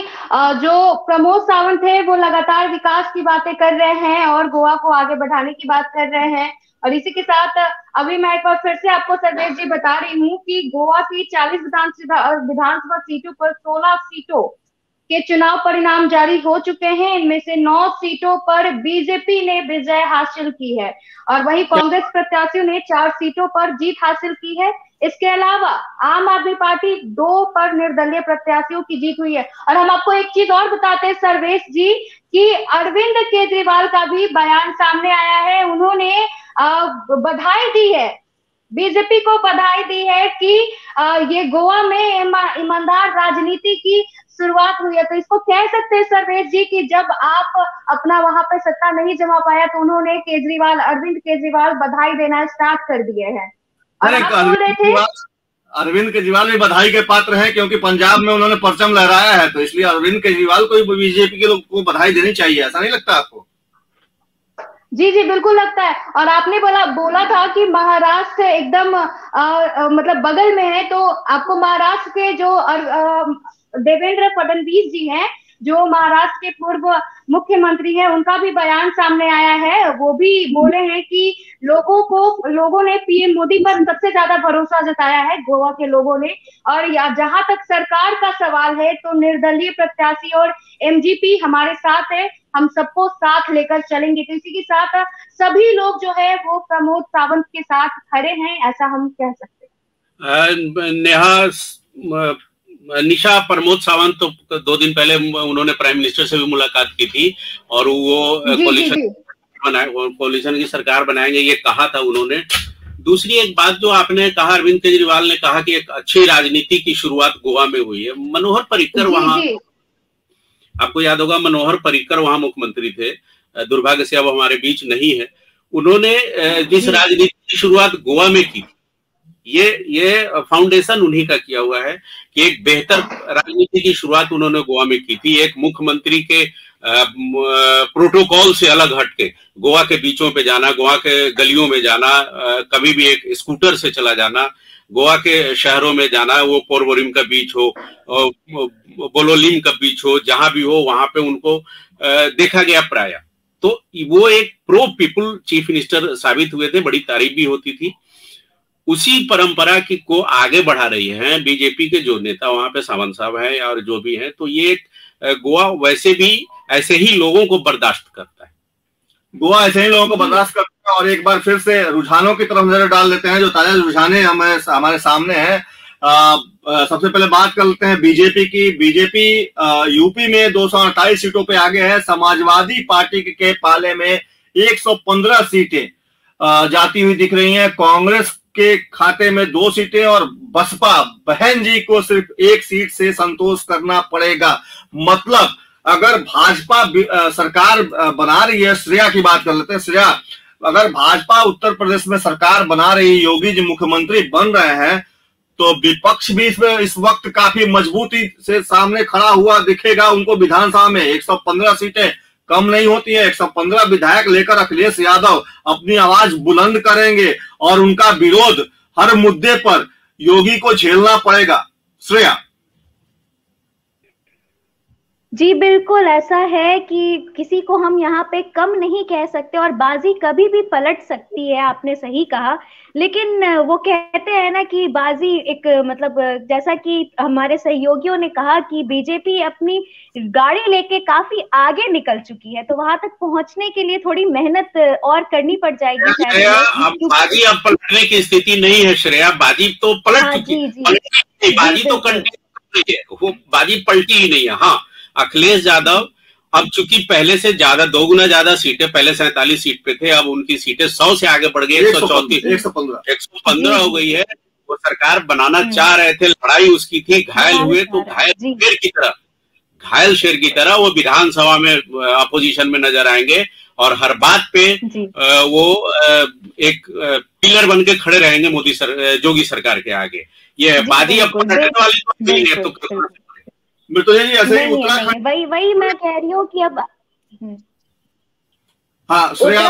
जो प्रमोद सावंत है वो लगातार विकास की बातें कर रहे हैं और गोवा को आगे बढ़ाने की बात कर रहे हैं। और इसी के साथ अभी मैं एक बार फिर से आपको सर्वेश जी बता रही हूँ कि गोवा की 40 विधानसभा सीटों पर 16 सीटों के चुनाव परिणाम जारी हो चुके हैं। इनमें से 9 सीटों पर बीजेपी ने विजय हासिल की है और वहीं कांग्रेस प्रत्याशियों ने 4 सीटों पर जीत हासिल की है। इसके अलावा आम आदमी पार्टी 2 पर निर्दलीय प्रत्याशियों की जीत हुई है। और हम आपको एक चीज और बताते हैं सर्वेश जी कि अरविंद केजरीवाल का भी बयान सामने आया है। उन्होंने बधाई दी है बीजेपी को बधाई दी है कि ये गोवा में ईमानदार राजनीति की शुरुआत हुई है। तो इसको कह सकते हैं सर्वेश जी कि जब आप अपना वहां पे सत्ता नहीं जमा पाया तो उन्होंने अरविंद केजरीवाल बधाई देना स्टार्ट कर दिए हैं। और आप बोल रहे थे अरविंद केजरीवाल भी बधाई के पात्र हैं, क्योंकि पंजाब में उन्होंने परचम लहराया है, तो इसलिए अरविंद केजरीवाल को भी बीजेपी के लोग को बधाई देनी चाहिए। ऐसा नहीं लगता आपको? जी जी बिल्कुल लगता है। और आपने बोला था कि महाराष्ट्र एकदम मतलब बगल में है, तो आपको महाराष्ट्र के जो देवेंद्र फडणवीस जी हैं, जो महाराष्ट्र के पूर्व मुख्यमंत्री हैं, उनका भी बयान सामने आया है। वो भी बोले हैं कि लोगों ने पीएम मोदी पर सबसे ज्यादा भरोसा जताया है, गोवा के लोगों ने। और जहां तक सरकार का सवाल है तो निर्दलीय प्रत्याशी और एमजीपी हमारे साथ है, हम सबको साथ लेकर चलेंगे। तो इसी के साथ सभी लोग जो है वो प्रमोद सावंत के साथ खड़े हैं, ऐसा हम कह सकते हैं। निशा, प्रमोद सावंत तो 2 दिन पहले उन्होंने प्राइम मिनिस्टर से भी मुलाकात की थी और वो कोalition की सरकार बनाएंगे ये कहा था उन्होंने। दूसरी एक बात जो आपने कहा, अरविंद केजरीवाल ने कहा कि एक अच्छी राजनीति की शुरुआत गोवा में हुई है। मनोहर पर्रिकर वहां, आपको याद होगा मनोहर पर्रिकर वहां मुख्यमंत्री थे, दुर्भाग्य से अब हमारे बीच नहीं है। उन्होंने जिस राजनीति की शुरुआत गोवा में की, ये फाउंडेशन उन्हीं का किया हुआ है कि एक बेहतर राजनीति की शुरुआत उन्होंने गोवा में की थी। एक मुख्यमंत्री के प्रोटोकॉल से अलग हटके गोवा के बीचों पे जाना, गोवा के गलियों में जाना, कभी भी एक स्कूटर से चला जाना, गोवा के शहरों में जाना, वो पोरबोरिम का बीच हो, बोलोलिम का बीच हो, जहां भी हो वहां पे उनको देखा गया प्राय। तो वो एक प्रो पीपुल चीफ मिनिस्टर साबित हुए थे, बड़ी तारीफ भी होती थी। उसी परंपरा की को आगे बढ़ा रही हैं बीजेपी के जो नेता वहां पे सावंत साहब हैं और जो भी हैं। तो ये गोवा वैसे भी ऐसे ही लोगों को बर्दाश्त करता है, गोवा ऐसे ही लोगों को बर्दाश्त करता है। और एक बार फिर से रुझानों की तरफ नजर डाल लेते हैं, जो ताजा रुझाने हमारे सामने हैं। सबसे पहले बात कर लेते हैं बीजेपी की। बीजेपी यूपी में 228 सीटों पे आगे है। समाजवादी पार्टी के पाले में 115 सीटें जाती हुई दिख रही हैं। कांग्रेस के खाते में 2 सीटें और बसपा बहन जी को सिर्फ 1 सीट से संतोष करना पड़ेगा। मतलब अगर भाजपा सरकार बना रही है, श्रेया की बात कर लेते हैं। श्रेया, अगर भाजपा उत्तर प्रदेश में सरकार बना रही है, योगी जी मुख्यमंत्री बन रहे हैं, तो विपक्ष भी इसमें इस वक्त काफी मजबूती से सामने खड़ा हुआ दिखेगा। उनको विधानसभा में 115 सीटें कम नहीं होती है। 115 विधायक लेकर अखिलेश यादव अपनी आवाज बुलंद करेंगे और उनका विरोध हर मुद्दे पर योगी को झेलना पड़ेगा। श्रेया जी बिल्कुल ऐसा है कि किसी को हम यहाँ पे कम नहीं कह सकते और बाजी कभी भी पलट सकती है, आपने सही कहा। लेकिन वो कहते हैं ना कि बाजी एक मतलब जैसा कि हमारे सहयोगियों ने कहा कि बीजेपी अपनी गाड़ी लेके काफी आगे निकल चुकी है, तो वहां तक पहुंचने के लिए थोड़ी मेहनत और करनी पड़ जाएगी। बाजी अब पलटने की स्थिति नहीं है श्रेया, बाजी तो पलट चुकी है, बाजी तो कंटिन्यू है, वो बाजी पलटी ही नहीं है। हाँ, अखिलेश यादव अब चूंकि पहले से ज्यादा 2 गुना ज्यादा सीटें, पहले 47 सीट पे थे, अब उनकी सीटें 100 से आगे बढ़ गई, 115 हो गई है। वो सरकार बनाना चाह रहे थे, लड़ाई उसकी थी, घायल हुए तो घायल शेर की तरह वो विधानसभा में अपोजिशन में नजर आएंगे और हर बात पे वो एक पिलर बन के खड़े रहेंगे जोगी सरकार के आगे। ये बाजी अब पलटने वाली तो नहीं है। तो मृत्युंजय जी ऐसे ही उत्तराखंड, वही मैं कह रही हूँ कि अब हाँ श्रेया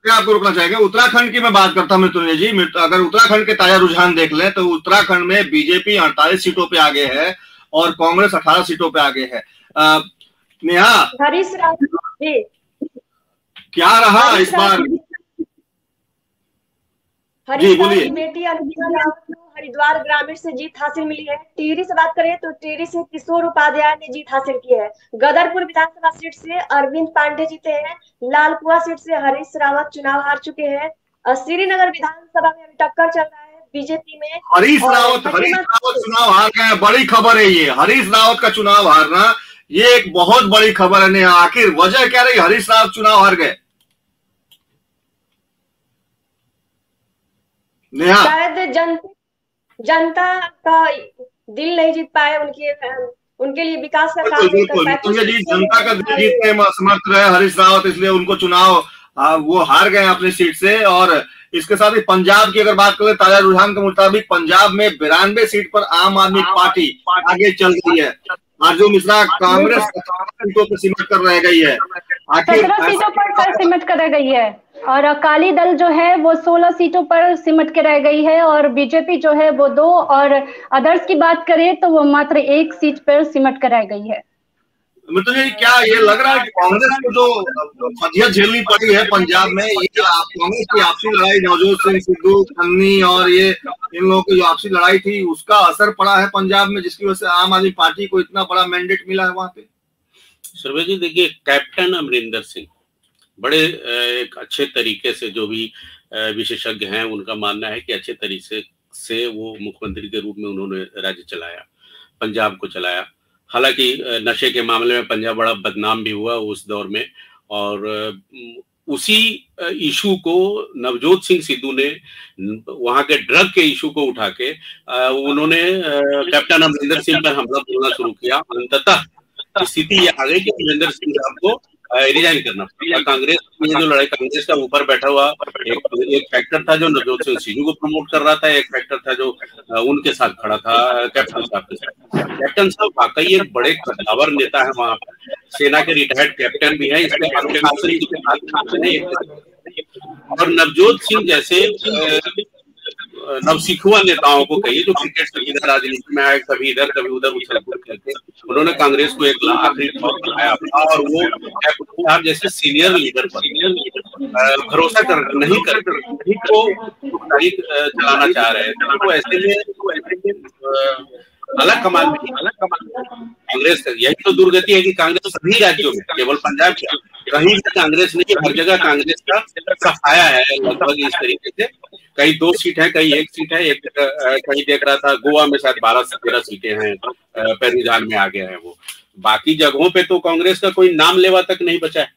आपको रुकना चाहेंगे। उत्तराखंड की मैं बात करता हूँ मृत्युंजय जी। अगर उत्तराखंड के ताजा रुझान देख लें तो उत्तराखंड में बीजेपी 48 सीटों पे आगे है और कांग्रेस 18 सीटों पे आगे है। नेहा, हरीश रावत क्या रहा इस बार? हरीश रावत की बेटी अनुप्रिया रावत को हरिद्वार ग्रामीण से जीत हासिल मिली है। टिहरी से बात करें तो टिहरी से किशोर उपाध्याय ने जीत हासिल की है। गदरपुर विधानसभा सीट से अरविंद पांडे जीते हैं। लालकुआ सीट से हरीश रावत चुनाव हार चुके हैं। श्रीनगर विधानसभा में अभी टक्कर चल रहा है बीजेपी में। हरीश रावत चुनाव हार गए, बड़ी खबर है ये। हरीश रावत का चुनाव हारना ये एक बहुत बड़ी खबर है। नेहा, आखिर वजह क्या रही हरीश रावत चुनाव हार गए? शायद जनता का दिल नहीं जीत पाए, उनके लिए विकास का काम नहीं कर पाए। तो ये जनता का दिल जीतने में असमर्थ रहे हरीश रावत, इसलिए उनको चुनाव वो हार गए अपनी सीट से। और इसके साथ ही पंजाब की अगर बात करें, ताजा रुझान के मुताबिक पंजाब में 92 सीट पर आम आदमी पार्टी आगे चल रही है। आरजू मिश्रा कांग्रेस सीटों पर सिमट कर रह गई है, 17 सीटों पर सिमट कर रह गई है, और अकाली दल जो है वो 16 सीटों पर सिमट के रह गई है, और बीजेपी जो है वो 2, और अदर्स की बात करें तो वो मात्र 1 सीट पर सिमट कर रह गई है। मतलब क्या ये लग रहा है कि कांग्रेस को जो फजियत झेलनी पड़ी है पंजाब में, ये कांग्रेस की आपसी लड़ाई, नवजोत सिंह सिद्धू, खन्नी और ये इन लोगों की जो आपसी लड़ाई थी, उसका असर पड़ा है पंजाब में, जिसकी वजह से आम आदमी पार्टी को इतना बड़ा मैंडेट मिला है वहां पे? सर्वे जी देखिए, कैप्टन अमरिंदर सिंह बड़े एक अच्छे तरीके से, जो भी विशेषज्ञ हैं उनका मानना है कि अच्छे तरीके से वो मुख्यमंत्री के रूप में उन्होंने राज्य चलाया, पंजाब को चलाया। हालांकि नशे के मामले में पंजाब बड़ा बदनाम भी हुआ उस दौर में, और उसी इशू को नवजोत सिंह सिद्धू ने, वहां के ड्रग के इशू को उठा के उन्होंने कैप्टन अमरिंदर सिंह पर हमला बोलना शुरू किया। अंततः स्थिति ये आ गई कि अमरिंदर सिंह साहब को रिजाइन करना पड़ा। कांग्रेस में जो लड़ाई, कांग्रेस का ऊपर बैठा हुआ एक फैक्टर था जो नवजोत सिंह सिद्धू को प्रमोट कर रहा था, एक फैक्टर था जो उनके साथ खड़ा था कैप्टन साहब के साथ। कैप्टन साहब वाकई एक बड़े कद्दावर नेता है, वहां पर सेना के रिटायर्ड कैप्टन भी है, इसमें और नवजोत सिंह जैसे नवसिखुआ नेताओं को कहिए, जो क्रिकेट से इधर राजनीति में आए, कभी इधर कभी उधर उछल कूद करके उन्होंने कांग्रेस को एक आखिरी दौर बनाया, और वो आप जैसे सीनियर लीडर पर भरोसा नहीं चलाना चाह रहे थे। तो ऐसे में अलग कमान कांग्रेस का यही तो दुर्गति है कि कांग्रेस सभी राज्यों में, केवल पंजाब की कहीं भी कांग्रेस नहीं, हर जगह कांग्रेस का सफाया है लगभग इस तरीके से। कहीं 2 सीट है, कहीं 1 सीट है, एक कहीं देख रहा था गोवा में शायद 12 से 13 सीटें हैं, पैरिजान में आ गए हैं वो। बाकी जगहों पे तो कांग्रेस का कोई नाम लेवा तक नहीं बचा है।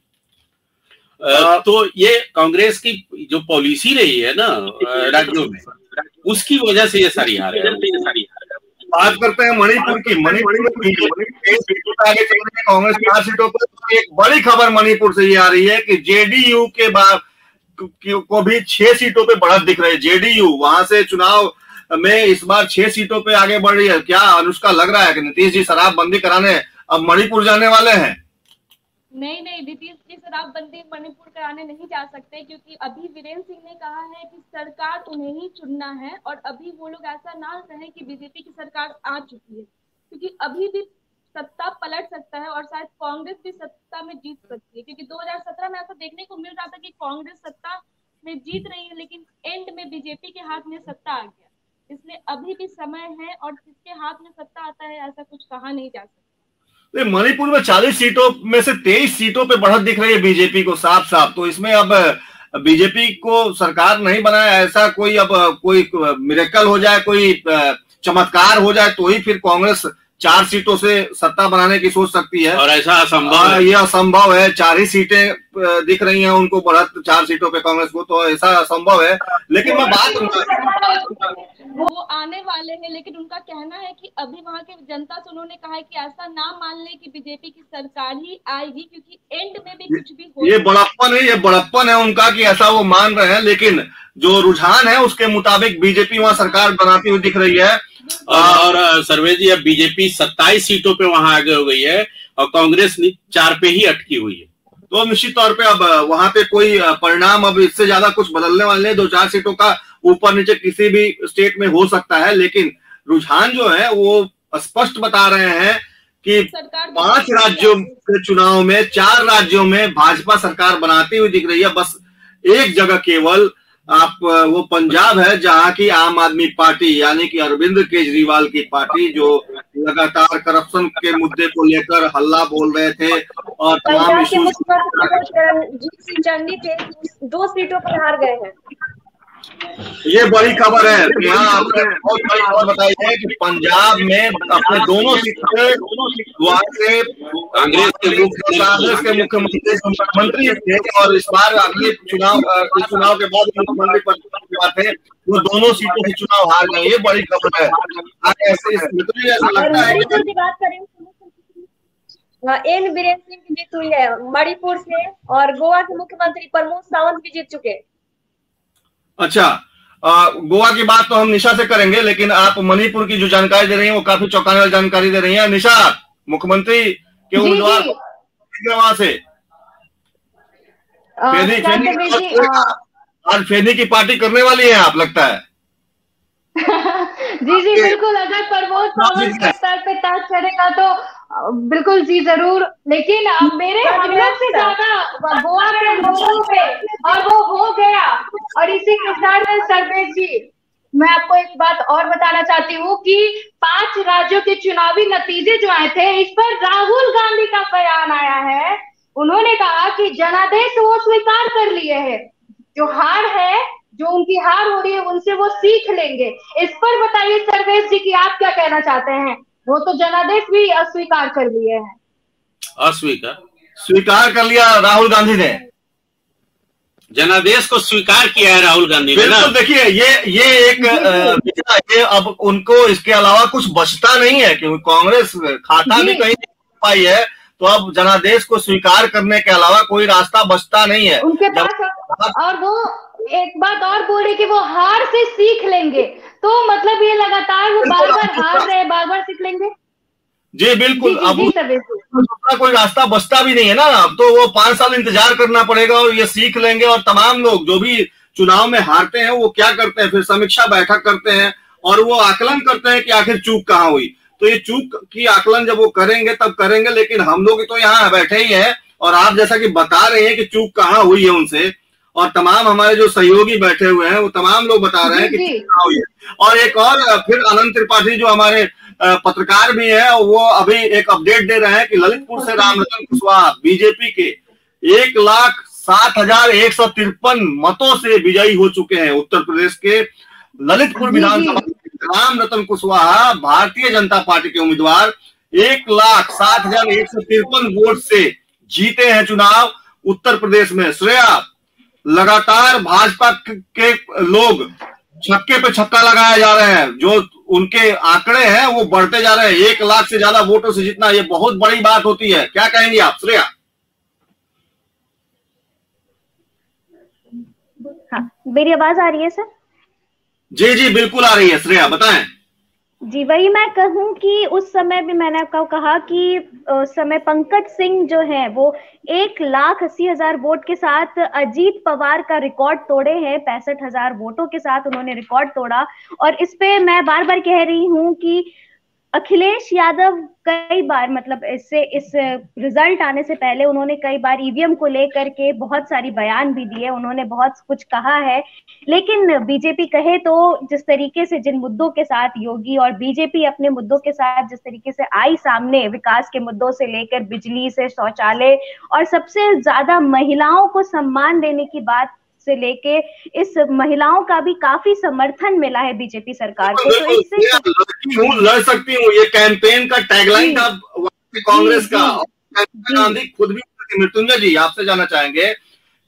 तो ये कांग्रेस की जो पॉलिसी रही है ना राज्यों में, उसकी वजह से ये सारी हार है। बात करते हैं मणिपुर की। मणिपुर में आगे चल रही है कांग्रेस 4 सीटों पर। एक बड़ी खबर मणिपुर से ये आ रही है कि जेडीयू के बाद को भी 6 सीटों पे बढ़त दिख रही है। जेडीयू वहां से चुनाव में इस बार 6 सीटों पे आगे बढ़ रही है। क्या अनुष्का लग रहा है कि नीतीश जी शराबबंदी कराने अब मणिपुर जाने वाले हैं? नहीं, नीतीश जी शराबबंदी मणिपुर कराने नहीं जा सकते, क्योंकि अभी वीरेंद्र सिंह ने कहा है कि सरकार उन्हें ही चुनना है, और अभी वो लोग ऐसा ना कहें कि बीजेपी की सरकार आ चुकी है, क्योंकि अभी भी सत्ता पलट सकता है और शायद कांग्रेस भी सत्ता में जीत सकती है। क्योंकि 2017 में ऐसा देखने को मिल रहा था कि कांग्रेस सत्ता में जीत रही है, लेकिन एंड में बीजेपी के हाथ में सत्ता आ गया। इसलिए अभी भी समय है, और किसके हाथ में सत्ता आता है ऐसा कुछ कहा नहीं जा सकता। मणिपुर में 40 सीटों में से 23 सीटों पे बढ़त दिख रही है बीजेपी को साफ। तो इसमें अब बीजेपी को सरकार नहीं बनाया, ऐसा कोई अब कोई मिरेकल हो जाए, कोई चमत्कार हो जाए तो ही फिर कांग्रेस 4 सीटों से सत्ता बनाने की सोच सकती है, और ऐसा असंभव है। यह असंभव है। 4 ही सीटें दिख रही हैं उनको बढ़त 4 सीटों पे कांग्रेस को, तो ऐसा असंभव है। लेकिन मैं बात वो आने वाले हैं, लेकिन उनका कहना है कि अभी वहां के जनता से उन्होंने कहा है कि ऐसा ना मान ले कि बीजेपी की सरकार ही आएगी, क्योंकि एंड में भी कुछ भी हो। ये बड़प्पन है उनका कि ऐसा वो मान रहे हैं, लेकिन जो रुझान है उसके मुताबिक बीजेपी वहां सरकार बनाती हुई दिख रही है। और सर्वे जी, अब बीजेपी 27 सीटों पे वहां आगे हो गई है, और कांग्रेस 4 पे ही अटकी हुई है। तो निश्चित तौर पे अब वहां पे कोई परिणाम अब इससे ज्यादा कुछ बदलने वाले 2-4 सीटों का ऊपर नीचे किसी भी स्टेट में हो सकता है, लेकिन रुझान जो है वो स्पष्ट बता रहे हैं कि 5 राज्यों के चुनाव में 4 राज्यों में भाजपा सरकार बनाती हुई दिख रही है। बस एक जगह केवल वो पंजाब है, जहां की आम आदमी पार्टी यानी कि अरविंद केजरीवाल की पार्टी, जो लगातार करप्शन के मुद्दे को लेकर हल्ला बोल रहे थे और तमाम इश्यूज, चंडी थे 2 सीटों पर हार गए हैं। ये बड़ी खबर है। यहाँ आपने बहुत बड़ी खबर बताई है कि पंजाब में अपने दोनों सीट पे वहां से कांग्रेस के मुख्यमंत्री थे, और इस बार अगले चुनाव के बाद मुख्यमंत्री पद थे। वो दोनों सीटों से चुनाव हार गए, ये बड़ी खबर है। ऐसे ऐसा लगता है कि बात करें एन बीरेन सिंह की जीत हुई है मणिपुर से, और गोवा के मुख्यमंत्री प्रमोद सावंत भी जीत चुके। अच्छा, गोवा की बात तो हम निशा से करेंगे, लेकिन आप मणिपुर की जो जानकारी दे रही हैं वो काफी चौंकाने वाली जानकारी दे रही हैं। निशा, मुख्यमंत्री के उम्मीदवार वहां से आज फेनी की पार्टी करने वाली है आप, लगता है? जी जी बिल्कुल, अगर प्रमोद सावंत के स्तर पे ताज चढ़ेगा तो बिल्कुल जी जरूर, लेकिन मेरे हम लोग से ज्यादा गोवा के लोगों पे, और वो हो गया। और इसी के साथ सर्वेश जी, मैं आपको एक बात और बताना चाहती हूँ कि 5 राज्यों के चुनावी नतीजे जो आए थे, इस पर राहुल गांधी का बयान आया है। उन्होंने कहा कि जनादेश वो स्वीकार कर लिए हैं, जो हार है, जो उनकी हार हो रही है, उनसे वो सीख लेंगे। इस पर बताइए सर्वेश जी कि आप क्या कहना चाहते हैं? वो तो जनादेश भी अस्वीकार कर लिए हैं। स्वीकार कर लिया राहुल गांधी ने, जनादेश को स्वीकार किया है राहुल गांधी ने। बिल्कुल, देखिए ये एक ये अब उनको इसके अलावा कुछ बचता नहीं है, क्योंकि कांग्रेस खाता भी कहीं नहीं पाई है, तो अब जनादेश को स्वीकार करने के अलावा कोई रास्ता बचता नहीं है उनके पास। और वो एक बात और बोले कि वो हार से सीख लेंगे, तो मतलब ये लगातार वो बार बार हार रहे, बार बार सीख लेंगे। जी बिल्कुल, अब दूसरा कोई रास्ता बचता भी नहीं है ना, अब तो वो 5 साल इंतजार करना पड़ेगा और ये सीख लेंगे। और तमाम लोग जो भी चुनाव में हारते हैं वो क्या करते हैं, फिर समीक्षा बैठक करते हैं और वो आकलन करते हैं कि आखिर चूक कहाँ हुई। तो ये चूक की आकलन जब वो करेंगे तब करेंगे, लेकिन हम लोग तो यहाँ बैठे ही हैं और आप जैसा कि बता रहे हैं कि चूक कहाँ हुई है उनसे, और तमाम हमारे जो सहयोगी बैठे हुए हैं वो तमाम लोग बता रहे हैं कि चूक कहाँ हुई है। और एक और फिर अनंत त्रिपाठी जो हमारे पत्रकार भी है, वो अभी एक अपडेट दे रहे हैं कि ललितपुर से रामरतन कुशवाहा बीजेपी के 1,07,153 मतों से विजयी हो चुके हैं। उत्तर प्रदेश के ललितपुर विधानसभा रामरतन कुशवाहा भारतीय जनता पार्टी के उम्मीदवार 1,07,153 वोट से जीते हैं चुनाव उत्तर प्रदेश में। श्रेया, लगातार भाजपा के लोग छक्के पे छक्का लगाए जा रहे हैं, जो उनके आंकड़े हैं वो बढ़ते जा रहे हैं। 1 लाख से ज्यादा वोटों से जीतना ये बहुत बड़ी बात होती है। क्या कहेंगी आप श्रेया? हाँ, मेरी आवाज आ रही है सर? जी जी बिल्कुल आ रही है। श्रेया बताएं। जी, वही मैं कहूं कि उस समय भी मैंने आपको कहा कि उस समय पंकज सिंह जो है वो 1,80,000 वोट के साथ अजीत पवार का रिकॉर्ड तोड़े हैं। 65,000 वोटों के साथ उन्होंने रिकॉर्ड तोड़ा। और इस पे मैं बार बार कह रही हूं कि अखिलेश यादव कई बार, मतलब इस रिजल्ट आने से पहले उन्होंने कई बार ईवीएम को लेकर के बहुत सारी बयान भी दिए, उन्होंने बहुत कुछ कहा है। लेकिन बीजेपी कहे तो जिस तरीके से, जिन मुद्दों के साथ योगी और बीजेपी अपने मुद्दों के साथ जिस तरीके से आई सामने, विकास के मुद्दों से लेकर बिजली से शौचालय और सबसे ज्यादा महिलाओं को सम्मान देने की बात से लेके, इस महिलाओं का भी काफी समर्थन मिला है बीजेपी सरकार को। तो इससे लड़ सकती हूँ, ये कैंपेन का टैगलाइन था कांग्रेस का। गांधी खुद भी, मृत्युंजय जी आपसे जानना चाहेंगे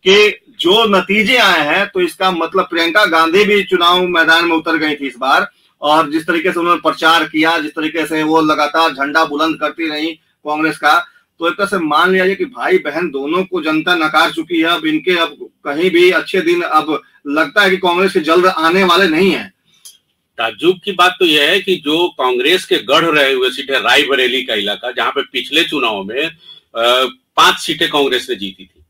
कि जो नतीजे आए हैं तो इसका मतलब प्रियंका गांधी भी चुनाव मैदान में उतर गई थी इस बार, और जिस तरीके से उन्होंने प्रचार किया, जिस तरीके से वो लगातार झंडा बुलंद करती रही कांग्रेस का, तो एक तरह से मान लिया जाए कि भाई बहन दोनों को जनता नकार चुकी है। अब इनके अब कहीं भी अच्छे दिन अब लगता है कि कांग्रेस के जल्द आने वाले नहीं है। ताज्जुब की बात तो यह है कि जो कांग्रेस के गढ़ रहे हुए सीटें, रायबरेली का इलाका जहां पे पिछले चुनाव में 5 सीटें कांग्रेस ने जीती थी,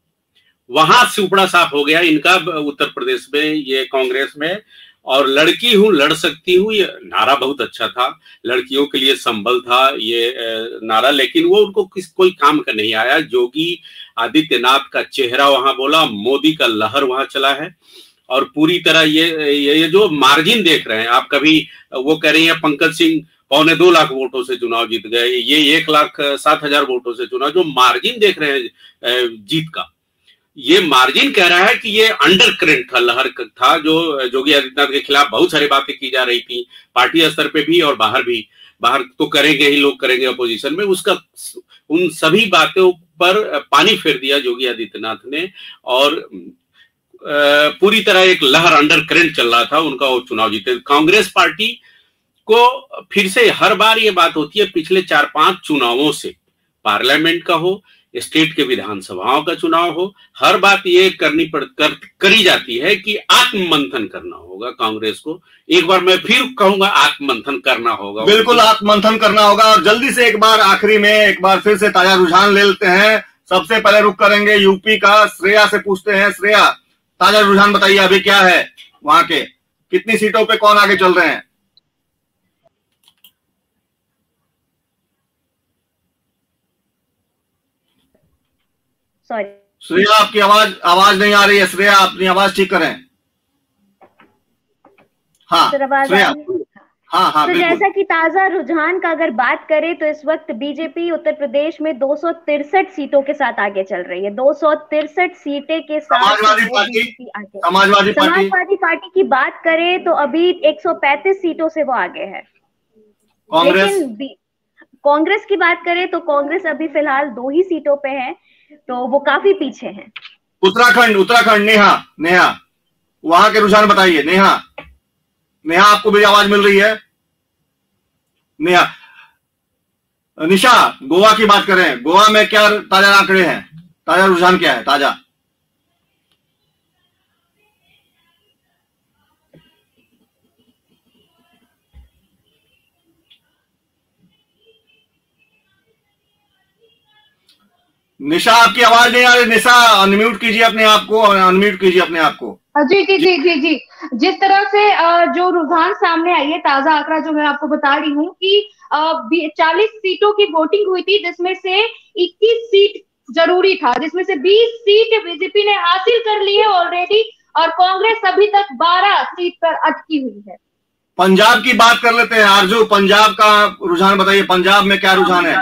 वहां से उपड़ा साफ हो गया इनका उत्तर प्रदेश में, ये कांग्रेस में। और लड़की हूं लड़ सकती हूं, ये नारा बहुत अच्छा था, लड़कियों के लिए संबल था ये नारा, लेकिन वो उनको कोई काम का नहीं आया। योगी आदित्यनाथ का चेहरा वहां बोला, मोदी का लहर वहां चला है। और पूरी तरह ये जो मार्जिन देख रहे हैं आप, कभी वो कह रही है पंकज सिंह 2.25 लाख वोटों से चुनाव जीत गए, ये 1,07,000 वोटों से चुनाव, जो मार्जिन देख रहे हैं जीत का, ये मार्जिन कह रहा है कि ये अंडर करंट था, लहर था, जो योगी आदित्यनाथ के खिलाफ बहुत सारी बातें की जा रही थी पार्टी स्तर पे भी और बाहर भी। बाहर तो करेंगे ही लोग, करेंगे अपोजिशन में, उसका उन सभी बातों पर पानी फेर दिया योगी आदित्यनाथ ने। और पूरी तरह एक लहर अंडर करंट चल रहा था उनका, वो चुनाव जीते। कांग्रेस पार्टी को फिर से हर बार ये बात होती है, पिछले 4-5 चुनावों से, पार्लियामेंट का हो, स्टेट के विधानसभाओं का चुनाव हो, हर बात ये करी जाती है कि आत्ममंथन करना होगा कांग्रेस को। एक बार मैं फिर कहूंगा, आत्ममंथन करना होगा, बिल्कुल आत्ममंथन करना होगा। और जल्दी से एक बार आखिरी में एक बार फिर से ताजा रुझान ले लेते हैं। सबसे पहले रुख करेंगे यूपी का, श्रेया से पूछते हैं। श्रेया, ताजा रुझान बताइए, अभी क्या है वहां के, कितनी सीटों पे कौन आगे चल रहे हैं? सॉरी श्रेया, आपकी आवाज नहीं आ रही है। श्रेया, अपनी आवाज ठीक करें। हाँ श्रेया, हाँ तो जैसा कि ताजा रुझान का अगर बात करें तो इस वक्त बीजेपी उत्तर प्रदेश में 263 सीटों के साथ आगे चल रही है। 263 सीटें के साथ समाजवादी पार्टी की बात करें तो अभी 135 सीटों से वो आगे है। लेकिन कांग्रेस की बात करें तो कांग्रेस अभी फिलहाल 2 ही सीटों पे है, तो वो काफी पीछे हैं। उत्तराखंड नेहा वहां के रुझान बताइए। नेहा, आपको भी आवाज मिल रही है? नेहा, निशा, गोवा की बात करें, गोवा में क्या ताजा आंकड़े हैं, ताजा रुझान क्या है ताजा? निशा, आपकी आवाज नहीं आ रही। निशा, अनम्यूट कीजिए अपने आप को, अनम्यूट कीजिए अपने आप को। जी। जिस तरह से जो रुझान सामने आई है, ताजा आंकड़ा जो मैं आपको बता रही हूँ कि 40 सीटों की वोटिंग हुई थी, जिसमें से 21 सीट जरूरी था, जिसमें से 20 सीट बीजेपी ने हासिल कर ली है ऑलरेडी, और कांग्रेस अभी तक 12 सीट पर अटकी हुई है। पंजाब की बात कर लेते हैं। आरजू, पंजाब का रुझान बताइए, पंजाब में क्या रुझान है?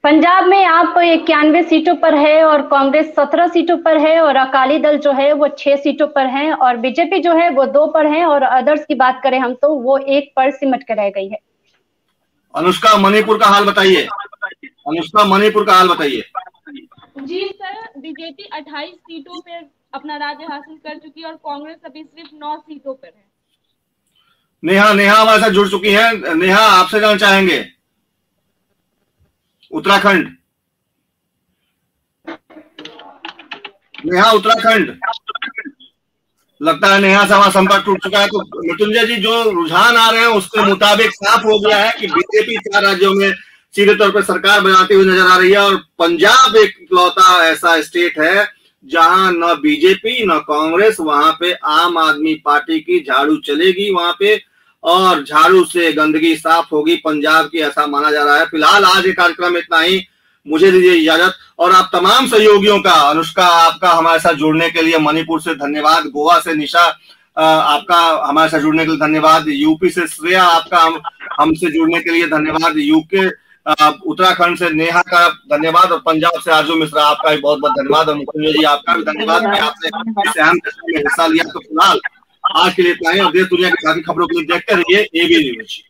पंजाब में आप 91 सीटों पर है और कांग्रेस 17 सीटों पर है, और अकाली दल जो है वो 6 सीटों पर है, और बीजेपी जो है वो 2 पर है, और अदर्स की बात करें हम तो वो 1 पर सिमट कर रह गई है। अनुष्का, मणिपुर का हाल बताइए। जी सर, बीजेपी 28 सीटों पर अपना राज्य हासिल कर चुकी है और कांग्रेस अभी सिर्फ 9 सीटों पर है। नेहा हमारे साथ जुड़ चुकी है। नेहा, आपसे जानना चाहेंगे उत्तराखंड। नेहा, उत्तराखंड, लगता है नेहा से हमारा संपर्क टूट चुका है। तो मृत्युंजय जी, जो रुझान आ रहे हैं उसके मुताबिक साफ हो गया है कि बीजेपी 4 राज्यों में सीधे तौर पर सरकार बनाती हुई नजर आ रही है, और पंजाब एक इकलौता ऐसा स्टेट है जहां न बीजेपी न कांग्रेस, वहां पे आम आदमी पार्टी की झाड़ू चलेगी वहां पे, और झाड़ू से गंदगी साफ होगी पंजाब की, ऐसा माना जा रहा है। फिलहाल आज ये कार्यक्रम इतना ही, मुझे दीजिए इजाजत। और आप तमाम सहयोगियों का, अनुष्का आपका हमारे साथ जुड़ने के लिए मणिपुर से धन्यवाद, गोवा से निशा आपका हमारे साथ जुड़ने के लिए धन्यवाद, यूपी से श्रेया आपका हमसे जुड़ने के लिए धन्यवाद, यूके उत्तराखंड से नेहा का धन्यवाद, और पंजाब से आरजू मिश्रा आपका भी बहुत बहुत धन्यवाद, और मुकुंद जी आपका भी धन्यवाद कि आपने इस अहम में हिस्सा लिया। तो फिलहाल आज के लिए इतना ही, और देश दुनिया की सारी खबरों के लिए देखते रहिए AB न्यूज।